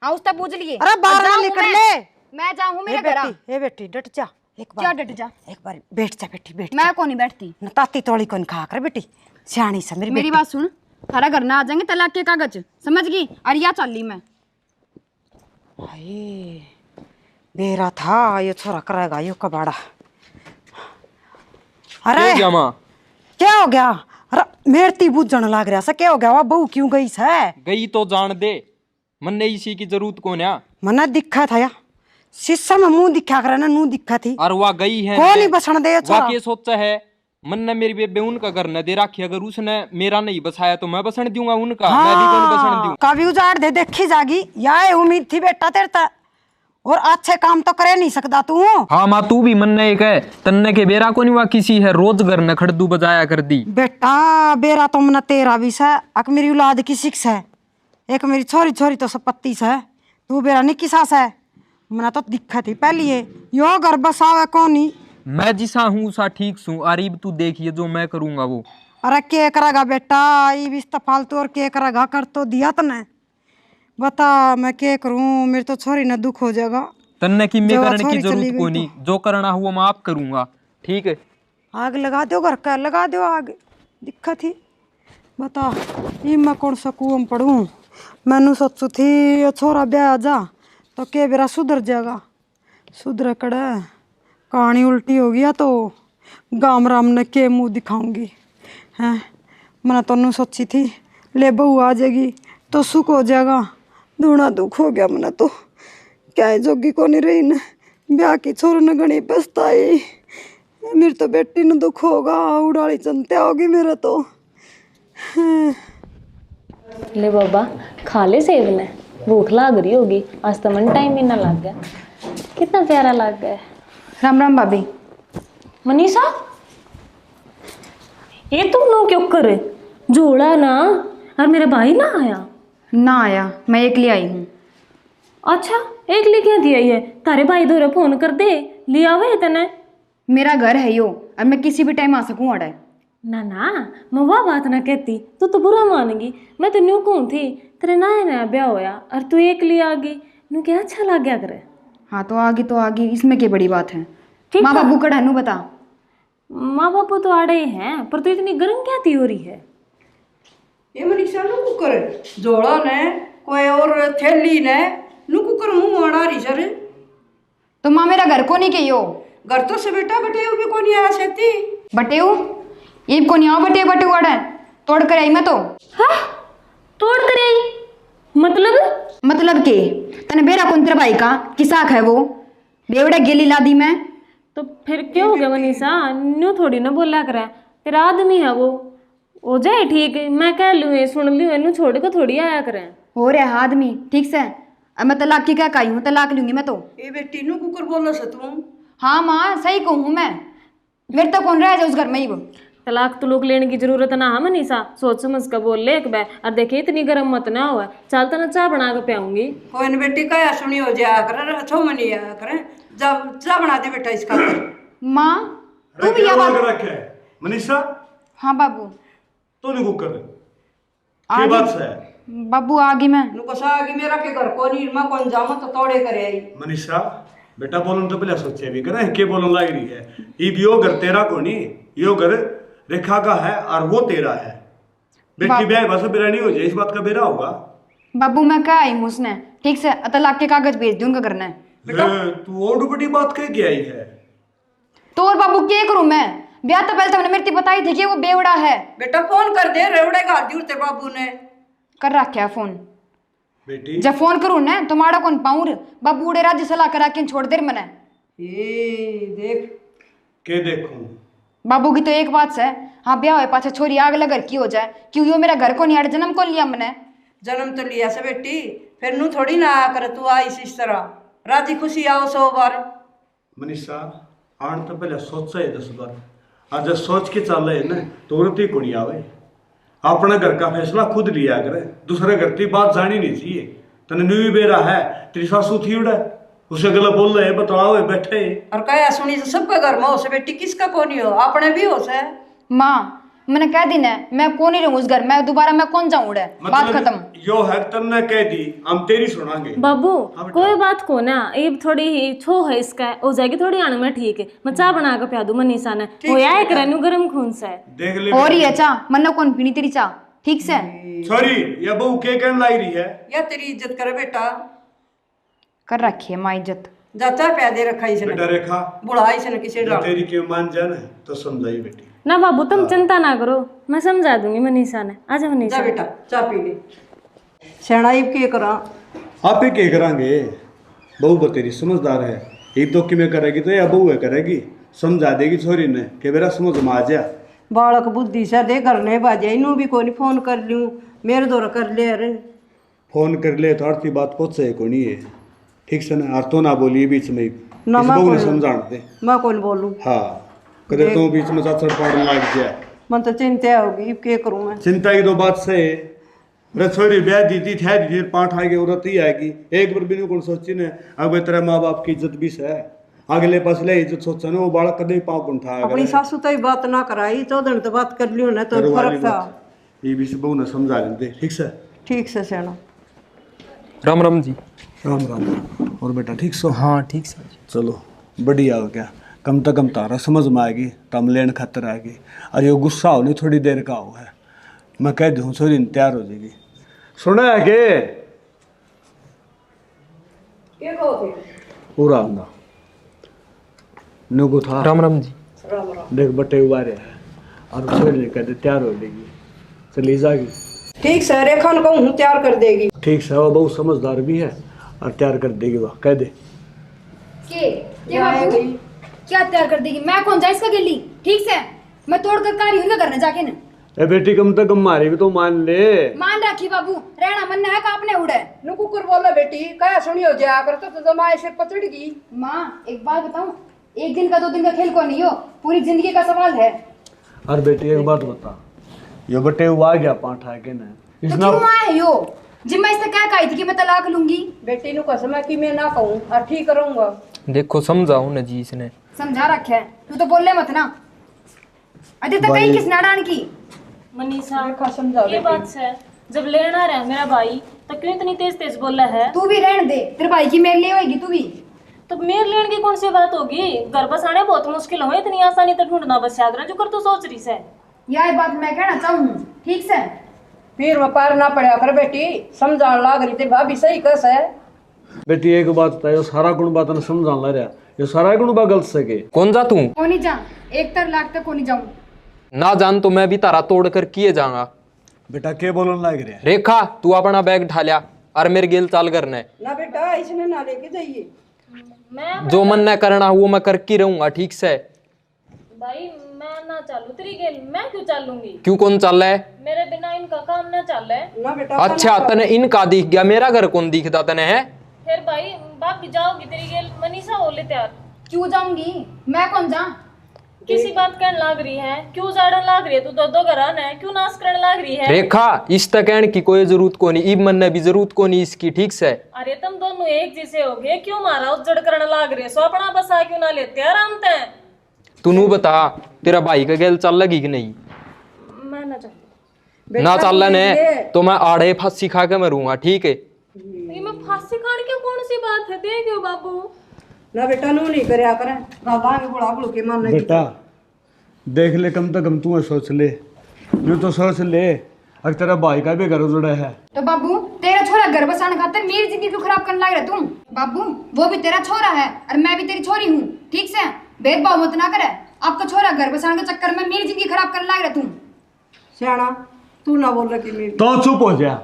हाँ उसका पूछ लिए। अरे बाहर ना निकल ले। मैं जाऊँ मेरे घर। हे बेटी डट जा एक बार। क्या डट जा? एक बार बैठ जा बेटी, बैठ। मैं कौन नहीं बैठती। न ताती तोड़ी कौन खा कर बेटी, सियाणी सा मेरी मेरी बेटी। बात सुन, थारा घर ना आ जाएंगे तलाक के कागज, समझ गई? और या चल ली मैं। हाय बेरा था ये छोरा करेगा यो कबाड़ा। अरे क्या माँ? क्या हो गया? अरे मेरती बुझन लग रहा सा, क्या हो गया? वह बहू क्यों गई है? गई तो जान दे, मन्ने इसी की जरूरत कौन है? मना दिखा था या शीशा में मुंह दिखा कर ना, मुंह दिखा थी और वह गई है कौन नहीं बसन दे छोरा। वाह के सोचा है मन ने मेरी बेबे उनका घर न दे राखी, अगर उसने मेरा नहीं बसाया तो मैं बसन दूंगा उनका। मैं भी कौन बसन दूं? कभी उजाड़ दे देखी जागी, या उम्मीद थी बेटा तेरे ता, और अच्छे काम तो करे नहीं सकता तू। हाँ माँ तू भी मन ने एक है तन्ने के बेरा को नहीं हुआ किसी है रोज घर न खड़दू बजाया कर दी। बेटा बेरा तो मना तेरा भी है, अक मेरी औलाद की शिक्षा है, एक मेरी छोरी छोरी तो संपत्ति है, तू बेरा नहीं किसा है मना तो दिक्कत थी पहली है यो घर बसावे कौन। मैं जिसा हूँ सा ठीक सू, अरीब तू देखिए जो मैं करूंगा वो। अरे क्या करेगा बेटा, ये भी तो फालतू, और क्या करेगा? कर तो दिया तने, बता मैं क्या करूं? मेरे तो छोरी ना दुख हो जाएगा। तन्ने की मैं जो करने की छोरी चली जरूरत गई को नहीं, जो करना हुआ मैं आप करूंगा, ठीक है? आग लगा दो घर का, लगा दो आग, दिक्कत ही बता। ये मैं कौन सा कुआं पढ़ूं? मैनू सोचू थी ये छोरा ब्याह जा तो के बेरा सुधर जाएगा, सुधर कड़ा कहानी उल्टी हो गया तो गाम राम ने के मुंह दिखाऊंगी हैं। मैंने तो सोची थी ले बहू आ जाएगी तो सुख हो जाएगा, दूना दुख हो गया। मैंने तो क्या है जोगी को नहीं रही न, ब्याह की छोर न गणी पछताई, मेरी तो बेटी न दुख होगा, उड़ाली चिंता होगी मेरे तो। ले बाबा खा ले सेब ने, भूख लाग रही होगी, आज तो मन टाइम ही ना लग गया, कितना प्यारा लग गया। राम राम भाभी। मनीषा ये तुम लोग क्यों करे जोड़ा ना, और मेरा भाई ना आया? ना आया, मैं एक ले आई हूँ। अच्छा एक ले क्या दिया ये? तारे भाई दोरे फोन कर दे लिया हुए तने। मेरा घर है यो, और मैं किसी भी टाइम आ सकूँ अड़े। ना ना मैं वह बात ना कहती, तू तो बुरा मानेगी। मैं तो न्यू कौन थी, तेरे नया नया ब्याह होया और तू एक लिए आ गई, न्यू क्या अच्छा लग गया करे। हाँ तो आगी, इसमें क्या बड़ी बात है? ठीक माँ है। बाबू कड़ा नू बता। माँ बापू तो आड़े ही हैं, पर तू इतनी गर्म क्या थी हो रही है? ये मनीषा नु कुकर जोड़ा ने कोई और थैली ने नु कुकर मुंह मारा रही सर। तो माँ मेरा घर को नहीं कहियो। घर तो से बेटा बटे भी को नहीं आ सकती। बटेऊ ये को नहीं आओ, बटे बटे अड़े तोड़ कर आई मैं तो। हाँ तोड़ कर आई मतलब के तने बेरा कुंत्र भाई का किसाक है वो, बेवड़ा गेली लादी मैं। तो फिर क्या हो गया मनीषा, न्यू थोड़ी ना बोला करे, तेरा आदमी है वो, हो जाए ठीक है, मैं कह लूँ सुन लूँ, न्यू छोड़ को थोड़ी आया करे। हो रहा है आदमी ठीक से, अब मैं तलाक की क्या कही हूँ, तलाक लूंगी मैं तो। ये बेटी नु कुकर बोलो से तू। हाँ माँ सही कहूँ मैं, मेरे तो कौन रह जाए उस घर में ही वो। तलाक तो लोग लेने की जरूरत ना है मनीषा, सोच समझ कर बोल ले एक बार, और देखिए इतनी गर्म मत ना हुआ, चलता ना चाय बना के पियाऊंगी। कोई न बेटी का सुनी हो जाया कर, अच्छो मनी आया करे, जब चा बना दे बेटा इसका। माँ तू भी क्या यहाँ बात रखे है मनीषा? हाँ बाबू तो नहीं कुकर की बात है? बाबू आगे मैं नु को सागी मेरा के घर को नहीं मां कौन जामा तो तोड़े करे आई। मनीषा बेटा बोलन तो पहले सोचे भी करे के बोलन लग रही है। ये भी यो घर तेरा को नहीं, यो घर रेखा का है और वो तेरा है। बेटी ब्याह बस बेरा नहीं हो जाए, इस बात का बेरा होगा। बाबू मैं क्या आई हूँ उसने ठीक से, तलाक के कागज भेज दूंगा करना है। तू और बड़ी बात कह के आई है। तो और बाबू क्या करूं मैं, ब्याह तो पहले तुमने मेरी बताई थी कि वो बेवड़ा है। बेटा फोन कर दे, रेवड़े का दूर ते बाबू ने कर रखा फोन। बेटी जब फोन करूं ना तो माड़ा कौन पाऊं, बाबू उड़े राज्य सलाह करा के छोड़ दे मने। ये देख के देखूं बाबू की तो एक बात है, हाँ ब्याह हो पाछा छोरी आग लगर की हो जाए, क्यों यो मेरा घर को नहीं आड़, जन्म को लिया मैंने। जन्म तो लिया से बेटी, फिर नू थोड़ी ना आया कर, तू आई इस तरह राजी खुशी आओ 100 बार। मनीषा आन तो पहले सोचा है 10 बार, आज जब सोच के चल रहे ना तुरंत ही कुड़ी आवे। अपना घर का फैसला खुद लिया करे, दूसरे घर की बात जानी नहीं चाहिए। तने न्यू बेरा है, तेरी सासू थी उड़ा उसे गलत बोल रहे बतलाओ बैठे और कया सुनी से सबका घर में हो से बेटी, किसका को नहीं हो, अपने भी हो से। माँ मैंने कह दी ना मैं कौन नहीं रहूं उस घर में, दोबारा मैं कौन जाऊं उड़े, बात खत्म। यो है तन्ने कह दी, हम तेरी सुनांगे। बाबू कोई बात को ना, ये थोड़ी ही छो है इसका, हो जाएगी थोड़ी आने में ठीक है, मैं चाय बना के पिया दूं मनीषा ने, हो या एक रहनू गरम खून से देख ले और ही है चाह, मन्ना कौन पीनी तेरी चाह, ठीक से? छोरी ये बहू के कहने लाई रही है? या तेरी इज्जत करे बेटा, कर रखी है माँ इज्जत। जाता है पैदे रखा इसने, बेटा रेखा, बुढ़ा इसने किसी डाल। तेरी के मान जाना तो समझाई बेटी। ना बाबू तुम चिंता ना करो, मैं समझा दूंगी मनीषा ने। आजा जा मनीषा। बेटा चाय पी ले। सेनाई के करा आप ही के करांगे, बहू तो तेरी समझदार है, एक तो कि मैं करेगी तो या बहू है करेगी, समझा देगी छोरी ने कि मेरा समझ में आ जा। बालक बुद्धि से दे करने बाजे, इनू भी कोई फोन कर लूँ, मेरे दौर कर ले। अरे फोन कर ले तो आरती बात पहुंचे को नहीं है, ठीक से ना? और तो ना बोलिए बीच में, इस ना मैं बहू ने कौन- समझाण दे। मैं कौन बोलूँ? हाँ, कदे तो बीच में चाचड़ पड़ने लग जाए, मन तो चिंता होगी, अब क्या करूँ मैं? चिंता की तो बात से रसोई ब्याह दी थी पाठ आएगी औरत ही आएगी, एक बार बिनु कौन सोची ने अब तेरे माँ बाप की इज्जत भी है, अगले पास ले इज्जत सोचा ना, वो बालक कदे पाँव को उठाया अपनी सासू तो ही बात ना कराई, 14 तो बात कर लियो ना, तो फर्क था। ये भी बहू ने समझा लेते, ठीक से? ठीक से सेना। राम राम जी। राम राम। और बेटा ठीक सो? हाँ ठीक से। चलो बढ़िया हो गया, कम तो कम तारा समझ में आएगी, तम लेन खातर आएगी। और ये गुस्सा होने थोड़ी देर का हो है, मैं कह दूँ छोरी तैयार हो जाएगी। सुना है के क्या कहो थे? पूरा आंदा नुगु था। राम राम जी। राम राम। देख बटे उबारे है और छोरी ने कहते तैयार हो जाएगी, चली जाएगी। ठीक से रेखा ने कहूँ तैयार कर देगी। ठीक से, वो बहुत समझदार भी है और तैयार कर देगी, वह कह दे। ये बाबू क्या तैयार कर देगी? मैं कौन जा इसका गिल्ली? ठीक से, मैं तोड़ कर कारी हूँ करने जाके न। ए बेटी कम तो कम मारी भी तो मान ले। मान रखी बाबू, रहना मन है का अपने उड़े। नुकु कर बोला बेटी, क्या सुनियो जा कर तो जमाए सिर पचड़गी। माँ एक बात बताऊं, एक दिन का 2 दिन का खेल को नहीं हो, पूरी जिंदगी का सवाल है। और बेटी एक बात बता, ये बटे हुआ आ गया पाठा के ना तो इसना क्यों आए यो? जिम मैं इससे क्या कही थी कि मैं तलाक लूंगी? बेटी नु कसम है कि मैं ना कहूँ और ठीक करूँगा। देखो समझाओ ना जी इसने। समझा रखे है, तू तो बोल ले मत ना। अरे तो कहीं किस नाडान की? मनीषा रेखा समझा ये बेटी। बात है, जब लेना रहा मेरा भाई तो क्यों इतनी तेज तेज बोला है? तू भी रहने दे, तेरे भाई की मेरे लिए होगी तू भी। तो मेरे लेने की कौन सी बात होगी? घर बसाने बहुत मुश्किल हो, इतनी आसानी तो ढूंढना बस याद रहा जो कर तू सोच रही है। यह बात मैं कहना चाहूँ, ठीक से? फिर मैं पार ना पड़ा कर बेटी, समझान लाग रही थी भाभी सही कस है। बेटी एक बात बताओ, सारा गुण बात ने समझान ला रहा, ये सारा गुण बा गलत सके। कौन जा तू? कोनी जा, एक तर लाख तक कोनी जाऊं। ना जान तो मैं भी तारा तोड़ कर किए जाऊंगा। बेटा के बोलन लग रहा है? रेखा तू अपना बैग उठा लिया और मेरे गेल चाल करना है। ना बेटा इसने ना लेके जाइए। मैं जो मन न करना वो मैं करके रहूंगा, ठीक से? भाई मैं ना चालू तेरी गेल, मैं क्यों चालूंगी? क्यों कौन चल रहा है? मेरे बिना इनका काम ना चल रहा है। ना बेटा अच्छा तने इनका दिख गया, मेरा घर कौन दिखता तने है? फिर भाई भाग जाओगी तेरी गेल। मनीषा हो ले तैयार। क्यों जाऊंगी? मैं कौन जा? किसी बात कहने लाग रही है? क्यों जाड़न लाग रही है? तू दो घरान है, क्यों नाश करने लाग रही है? रेखा इस तक कहने की कोई जरूरत को नहीं, इब मन ने भी जरूरत को नहीं इसकी, ठीक से? अरे तुम दोनों एक जैसे हो गए, क्यों मारा उजड़ करने लाग रही है? सो अपना बसा क्यों ना लेते आराम ते? तू बता तेरा भाई का गेल चल लगी कि नहीं? मैं ना चाहती। ना चल ने तो मैं आड़े फांसी खा के मरूंगा, ठीक है? ये मैं फांसी काट के कौन सी बात है? देखो बाबू ना बेटा नू नहीं करया करे, गालांगे बुढ़ा बुढ़ के मारने की। बेटा देख ले, कम तो कम तू सोच ले, यूं तो सोच ले अगर तेरा भाई का भी घर उजड़ा है। तो बाबू तेरा छोरा घर बसाने खातिर मेरी जिंदगी क्यों खराब करने लग रहा तुम? बाबू वो भी तेरा छोरा है और मैं भी तेरी छोरी हूँ, ठीक से? भेदभाव मत ना करे। आपका छोरा घर बसाने के चक्कर में मेरी जिंदगी खराब करने लग रहा तुम। सियाना तू ना बोल रही मेरी। तो चुप हो जा,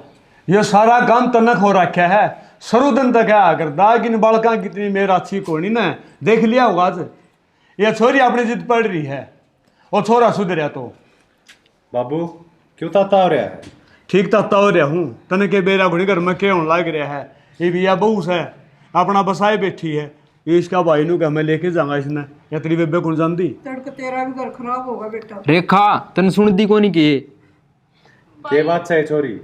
ये सारा काम तनक हो रखा है, सरू दिन तक क्या करता कि बालका कितनी मेरा अच्छी कोनी ने देख लिया होगा आज। ये छोरी अपनी जिद पड़ रही है और छोरा सुधरिया तो बाबू क्यों ताता हो रहा है? ठीक ताता हो रहा हूँ, तने के बेरा घुड़ी घर में क्या होने लग रहा है। ये भी बहू है अपना बसाए बैठी है, ये इसका भाई नु क्या मैं लेके जाऊंगा इसने, या तेरी बेबे कौन जानती? तड़के तेरा भी घर खराब होगा बेटा। रेखा तन सुन दी को नहीं की? के बात से चोरी?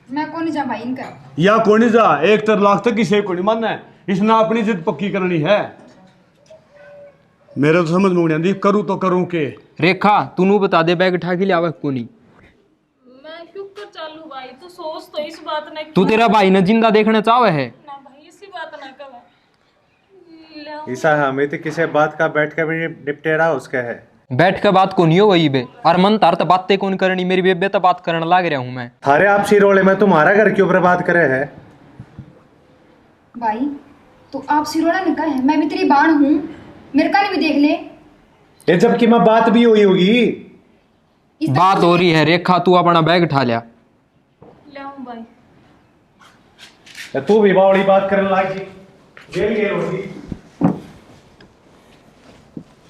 मैं कौन जा भाई इनका? या कोनी जा, एक तर लाख तक किसी को नहीं मानना है, इसने अपनी जिद पक्की करनी है। मेरे तो समझ में नहीं आती, करूँ तो करूँ के? रेखा तू बता दे बैग उठा के लिया को नहीं? मैं क्यों कर चालू भाई? तू सोच तो इस बात ने। तू तेरा भाई ने जिंदा देखना चाहे है? ना भाई इसी बात ना कर। ईसा हमें तो किसी बात का बैठ कर भी निपटेरा उसका है, बैठ के बात को नहीं हो वही बे, और मन तार तो बातें कौन करनी, मेरी बेबे तो बात करने लग रहा हूँ मैं। थारे आप सिरोले में तुम्हारा घर क्यों बर्बाद करे है? भाई तो आप सिरोड़ा निका है, मैं भी तेरी बाण हूँ, मेरे का नहीं भी देख ले। ये जबकि मैं बात भी हुई होगी। बात हो रही है रेखा, तू अपना बैग उठा लिया। भाई तू भी बावड़ी बात करने लागी, जेल गई होगी।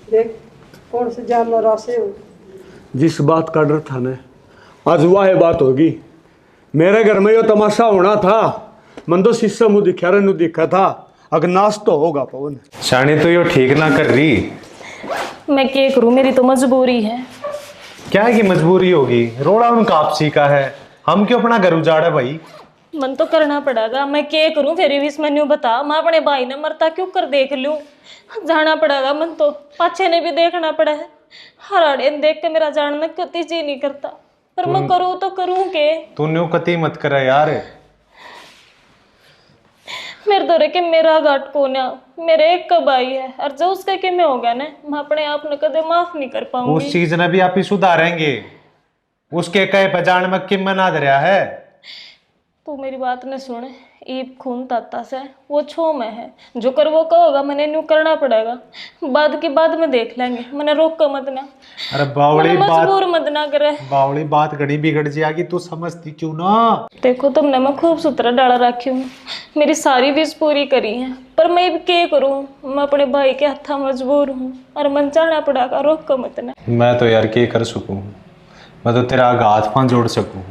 देख कौन से जानवर आसे हो। जिस बात का डर था ना, आज वह बात होगी। मेरे घर में यो तमाशा होना था, मन तो शीशा मुँह दिखा रहा दिखा था, अगर नाश तो होगा पवन। शानी तो यो ठीक ना कर रही। मैं क्या करूं, मेरी तो मजबूरी है। क्या की मजबूरी होगी? रोड़ा उनका आपसी का है, हम क्यों अपना घर उजाड़ा भाई? मन तो करना पड़ेगा, मैं क्या करूं फिर भी इसमें न्यू बता। मैं अपने भाई ने मरता क्यों कर देख लूं, जाना पड़ेगा। मन तो पाछे ने भी देखना पड़ा है, हराड़े ने देख के मेरा जानना कति जी नहीं करता, पर मैं करूँ तो करूँ के। तू न्यू कति मत करे यार। मेरे तो रे के मेरा घाट को ना, मेरे एक का भाई है, और जो उसका के में होगा ना, मैं अपने आप ने कदे माफ नहीं कर पाऊंगी। उस चीज ने भी आप ही सुधारेंगे, उसके कहे पहचान में किम मना दे रहा है। तू मेरी बात न सुने, ईब खून ताता से वो छो में है, जो कर वो कहोगा मैंने न्यू करना पड़ेगा। बाद की बाद में देख लेंगे, मैंने रोक कर मत ना। अरे बावड़ी मजबूर बात, मत ना करे। बावड़ी बात घड़ी बिगड़ जाएगी, तू समझती क्यों ना? देखो तुमने मैं खूब सुथरा डाला रखी हूँ, मेरी सारी विश पूरी करी है, पर मैं अब क्या करूँ, मैं अपने भाई के हथा मजबूर हूँ, और मन जाना पड़ेगा, रोक कर मत ना। मैं तो यार क्या कर सकूँ, मैं तो तेरा हाथ पांव जोड़ सकूँ,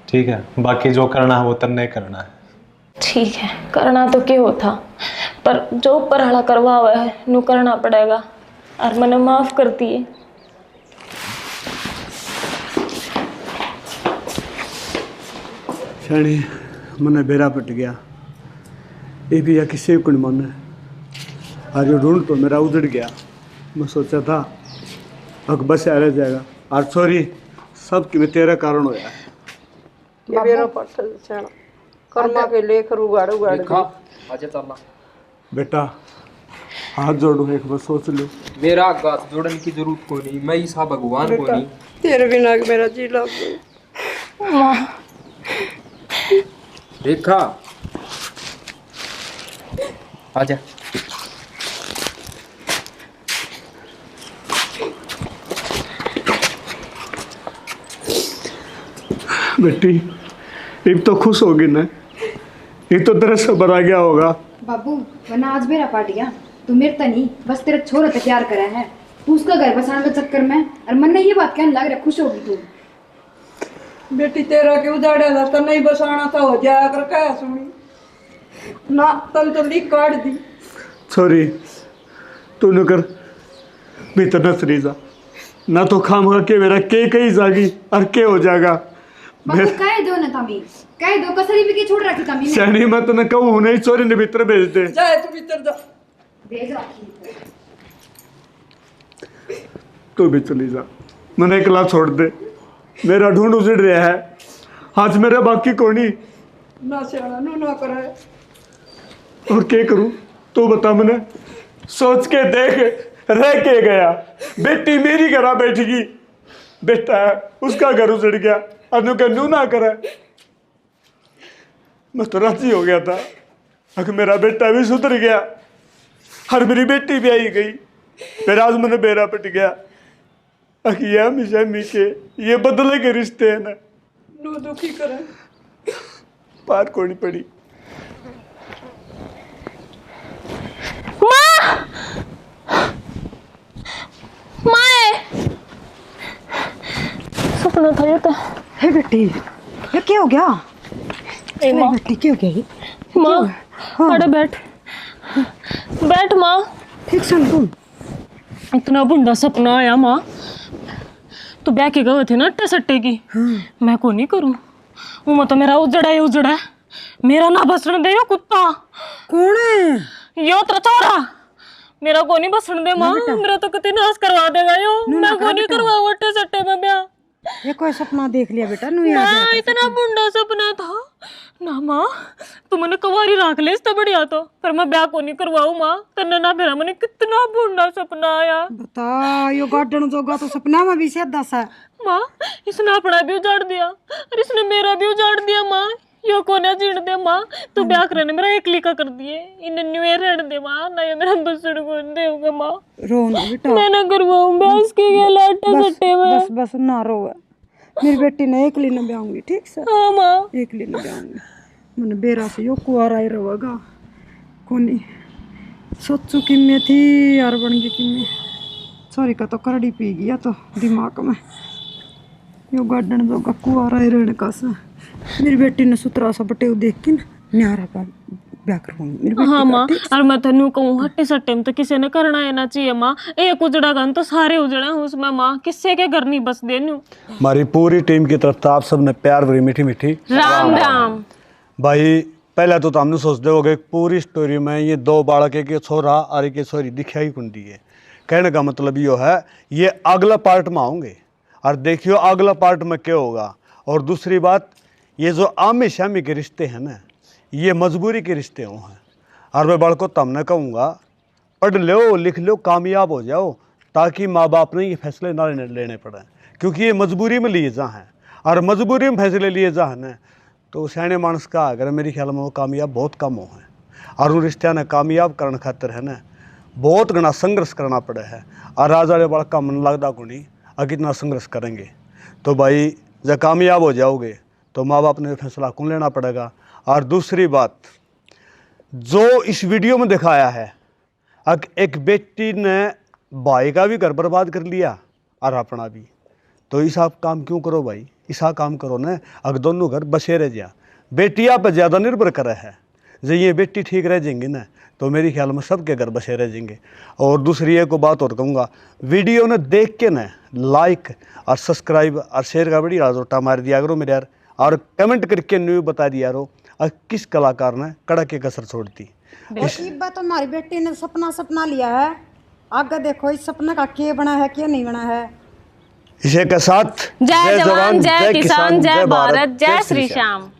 ठीक है? बाकी जो करना है वो तन्ने करना है। ठीक है, करना तो क्या होता, पर जो ऊपर हला करवा हुआ है नु करना पड़ेगा, और मैंने माफ कर दिए। शानी मैंने बेरा पट गया, ये भी या किसी को नहीं माने, और जो ढूंढ तो मेरा उजड़ गया। मैं सोचा था अब बस आ जाएगा, और सॉरी सब कि तेरा कारण होया है। ये बेरा पट छण कर्मा के लेख रुगाड़ उगाड़ दे। आजा चलना बेटा हाथ जोड़ो, एक बार सोच लो। मेरा हाथ जोड़ने की जरूरत को नहीं, मैं ईसा भगवान को नहीं। तेरे बिना मेरा जी लग गया। रेखा आजा। बेटी अब तो खुश होगी ना, ये तो तेरा सबर आ गया होगा। बाबू वरना आज मेरा पाट गया, तू मेरे तो नहीं बस तेरा छोरा तो प्यार करा है, तू उसका घर बसाने के चक्कर में, और मन ने ये बात कहने लग रहा खुश होगी तू। बेटी तेरा के उजाड़ा था तो नहीं बसाना था, हो जाया कर क्या सुनी ना, तन तो लिख काट दी। सॉरी तू न कर भीतर न सरीजा ना, तो खाम के मेरा के कहीं जागी और के हो जाएगा। बाबू कह दो ना तमी, कह दो कसरी भी के छोड़ रखी तमी ने। सैनी मैं तो न कहूँ नहीं, चोरी ने भीतर भेज दे। जाए तू भीतर जा, भेज रखी तू भी चली जा, मैंने अकेला छोड़ दे, मेरा ढूंढ उजड़ रहा है, आज मेरा बाकी कोनी ना सियाना नू ना करे। और क्या करूं तू बता, मैंने सोच के देख, रह के गया। बेटी मेरी घर बैठेगी, बेटा उसका घर उजड़ गया, अनु का नू ना करे। मैं तो राजी हो गया था, अगर मेरा बेटा भी सुधर गया और मेरी बेटी भी आई गई, फिर आज मैंने बेरा पट गया। ये हमेशा मी के ये बदले के रिश्ते हैं ना, नू दुखी करे पार कोनी पड़ी। सपना था ये तो। हे बेटी ये क्या हो गया? ए माँ, बेटी क्या हो गया? माँ अरे बैठ बैठ माँ। ठीक सुन तू, इतना बुंदा सपना आया माँ, तो ब्याह के गए थे ना अट्टे सट्टे की। मैं को नहीं करूँ, वो तो मेरा उजड़ा है, उजड़ा है, मेरा ना बसने दे यो कुत्ता। कौन है? यो तेरा चोरा, मेरा को नहीं बसने दे माँ, मेरा तो कति नाश करवा देगा यो। मैं को नहीं करवा अट्टे सट्टे में ब्याह। ये कोई सपना देख लिया बेटा? नू याद माँ इतना बुंदा सपना था, ना माँ तू मैंने कवारी राख ले इससे बढ़िया तो, पर मैं ब्याह को नहीं करवाऊँ माँ। तन्ने ना फिर मैंने कितना बुढ़ा सपना आया। बता यो गार्डन जोगा तो सपना में भी सीधा सा। माँ इसने अपना भी उजाड़ दिया और इसने मेरा भी उजाड़ दिया माँ। यो कोने जीण दे माँ, तू ब्याह करने मेरा एकली का कर दिए। इन्हें न्यू रहने दे माँ, ना ये मेरा बसड़ को देगा माँ। रो ना बेटा, मैं ना करवाऊँ ब्याह इसके क्या लाटे सट्टे में। बस बस ना रो। मेरी बेटी ने एकली न ब्याहूंगी, ठीक से? हाँ माँ एकली न ब्याहूंगी। मैंने बेरा से यो कुआरा ही रहेगा कोनी। सोचू कि मैं थी यार बन गई कि मैं सॉरी का तो करड़ी पी गया तो दिमाग में यो गार्डन जोगा कुआरा ही रहने का सा। मेरी बेटी ने सुतरा सा बटेव देख के न्यारा पर ब्याह करवाऊंगी मेरी बेटी हाँ का, माँ। ठीक से? और मैं तेनू कहूँ हट्टे सट्टे में तो किसी ने करना है ना चाहिए माँ। एक उजड़ा गन तो सारे उजड़े हैं उसमें माँ, किससे के घर नहीं बस देनू। हमारी पूरी टीम की तरफ से आप सबने प्यार भरी मीठी मीठी राम राम। भाई पहले तो हमने सोचते हो गए पूरी स्टोरी में ये दो बालक एक छोरा और एक छोरी दिखाई कुंडी है। कहने का मतलब यो है ये अगला पार्ट में आऊँगे और देखियो अगला पार्ट में क्या होगा। और दूसरी बात, ये जो आमी शामी के रिश्ते हैं ना, ये मजबूरी के रिश्ते हो हैं। और मैं बड़को तमने कहूँगा पढ़ लो लिख लो कामयाब हो जाओ, ताकि माँ बाप ने ये फैसले ना लेने पड़े, क्योंकि ये मजबूरी में लिए जा हैं। और मजबूरी में फैसले लिए जा हैं ना तो सियाने मानस का अगर मेरे ख्याल में वो कामयाब बहुत कम हो हैं। और उन रिश्ते ने कामयाब करने खातिर है ना बहुत घना संघर्ष करना पड़े है। और आज वाले बड़ा का मन लगता को नहीं और कितना संघर्ष करेंगे तो भाई जब कामयाब हो जाओगे तो माँ बाप ने फैसला कौन लेना पड़ेगा। और दूसरी बात जो इस वीडियो में दिखाया है, एक बेटी ने भाई का भी घर बर्बाद कर लिया और अपना भी, तो ऐसा काम क्यों करो भाई। ऐसा काम करो ना अगर दोनों घर बसे रह जा। बेटियाँ पर ज़्यादा निर्भर करे है, जब ये बेटी ठीक रह जाएंगी ना तो मेरे ख्याल में सबके घर बसे रह जाएंगे। और दूसरी एक बात और कहूँगा, वीडियो ने देख के ना लाइक और सब्सक्राइब और शेयर का बड़ी रोटा मार दिया करो मेरे यार। और कमेंट करके न्यू बता दिया करो और किस कलाकार ने कड़ा के कसर छोड़ दी। एक बात तो हमारी बेटी ने सपना लिया है, आगे देखो इस सपने का क्या बना है क्या नहीं बना है। इसे के साथ जय जवान जय किसान जय भारत जय श्री श्याम।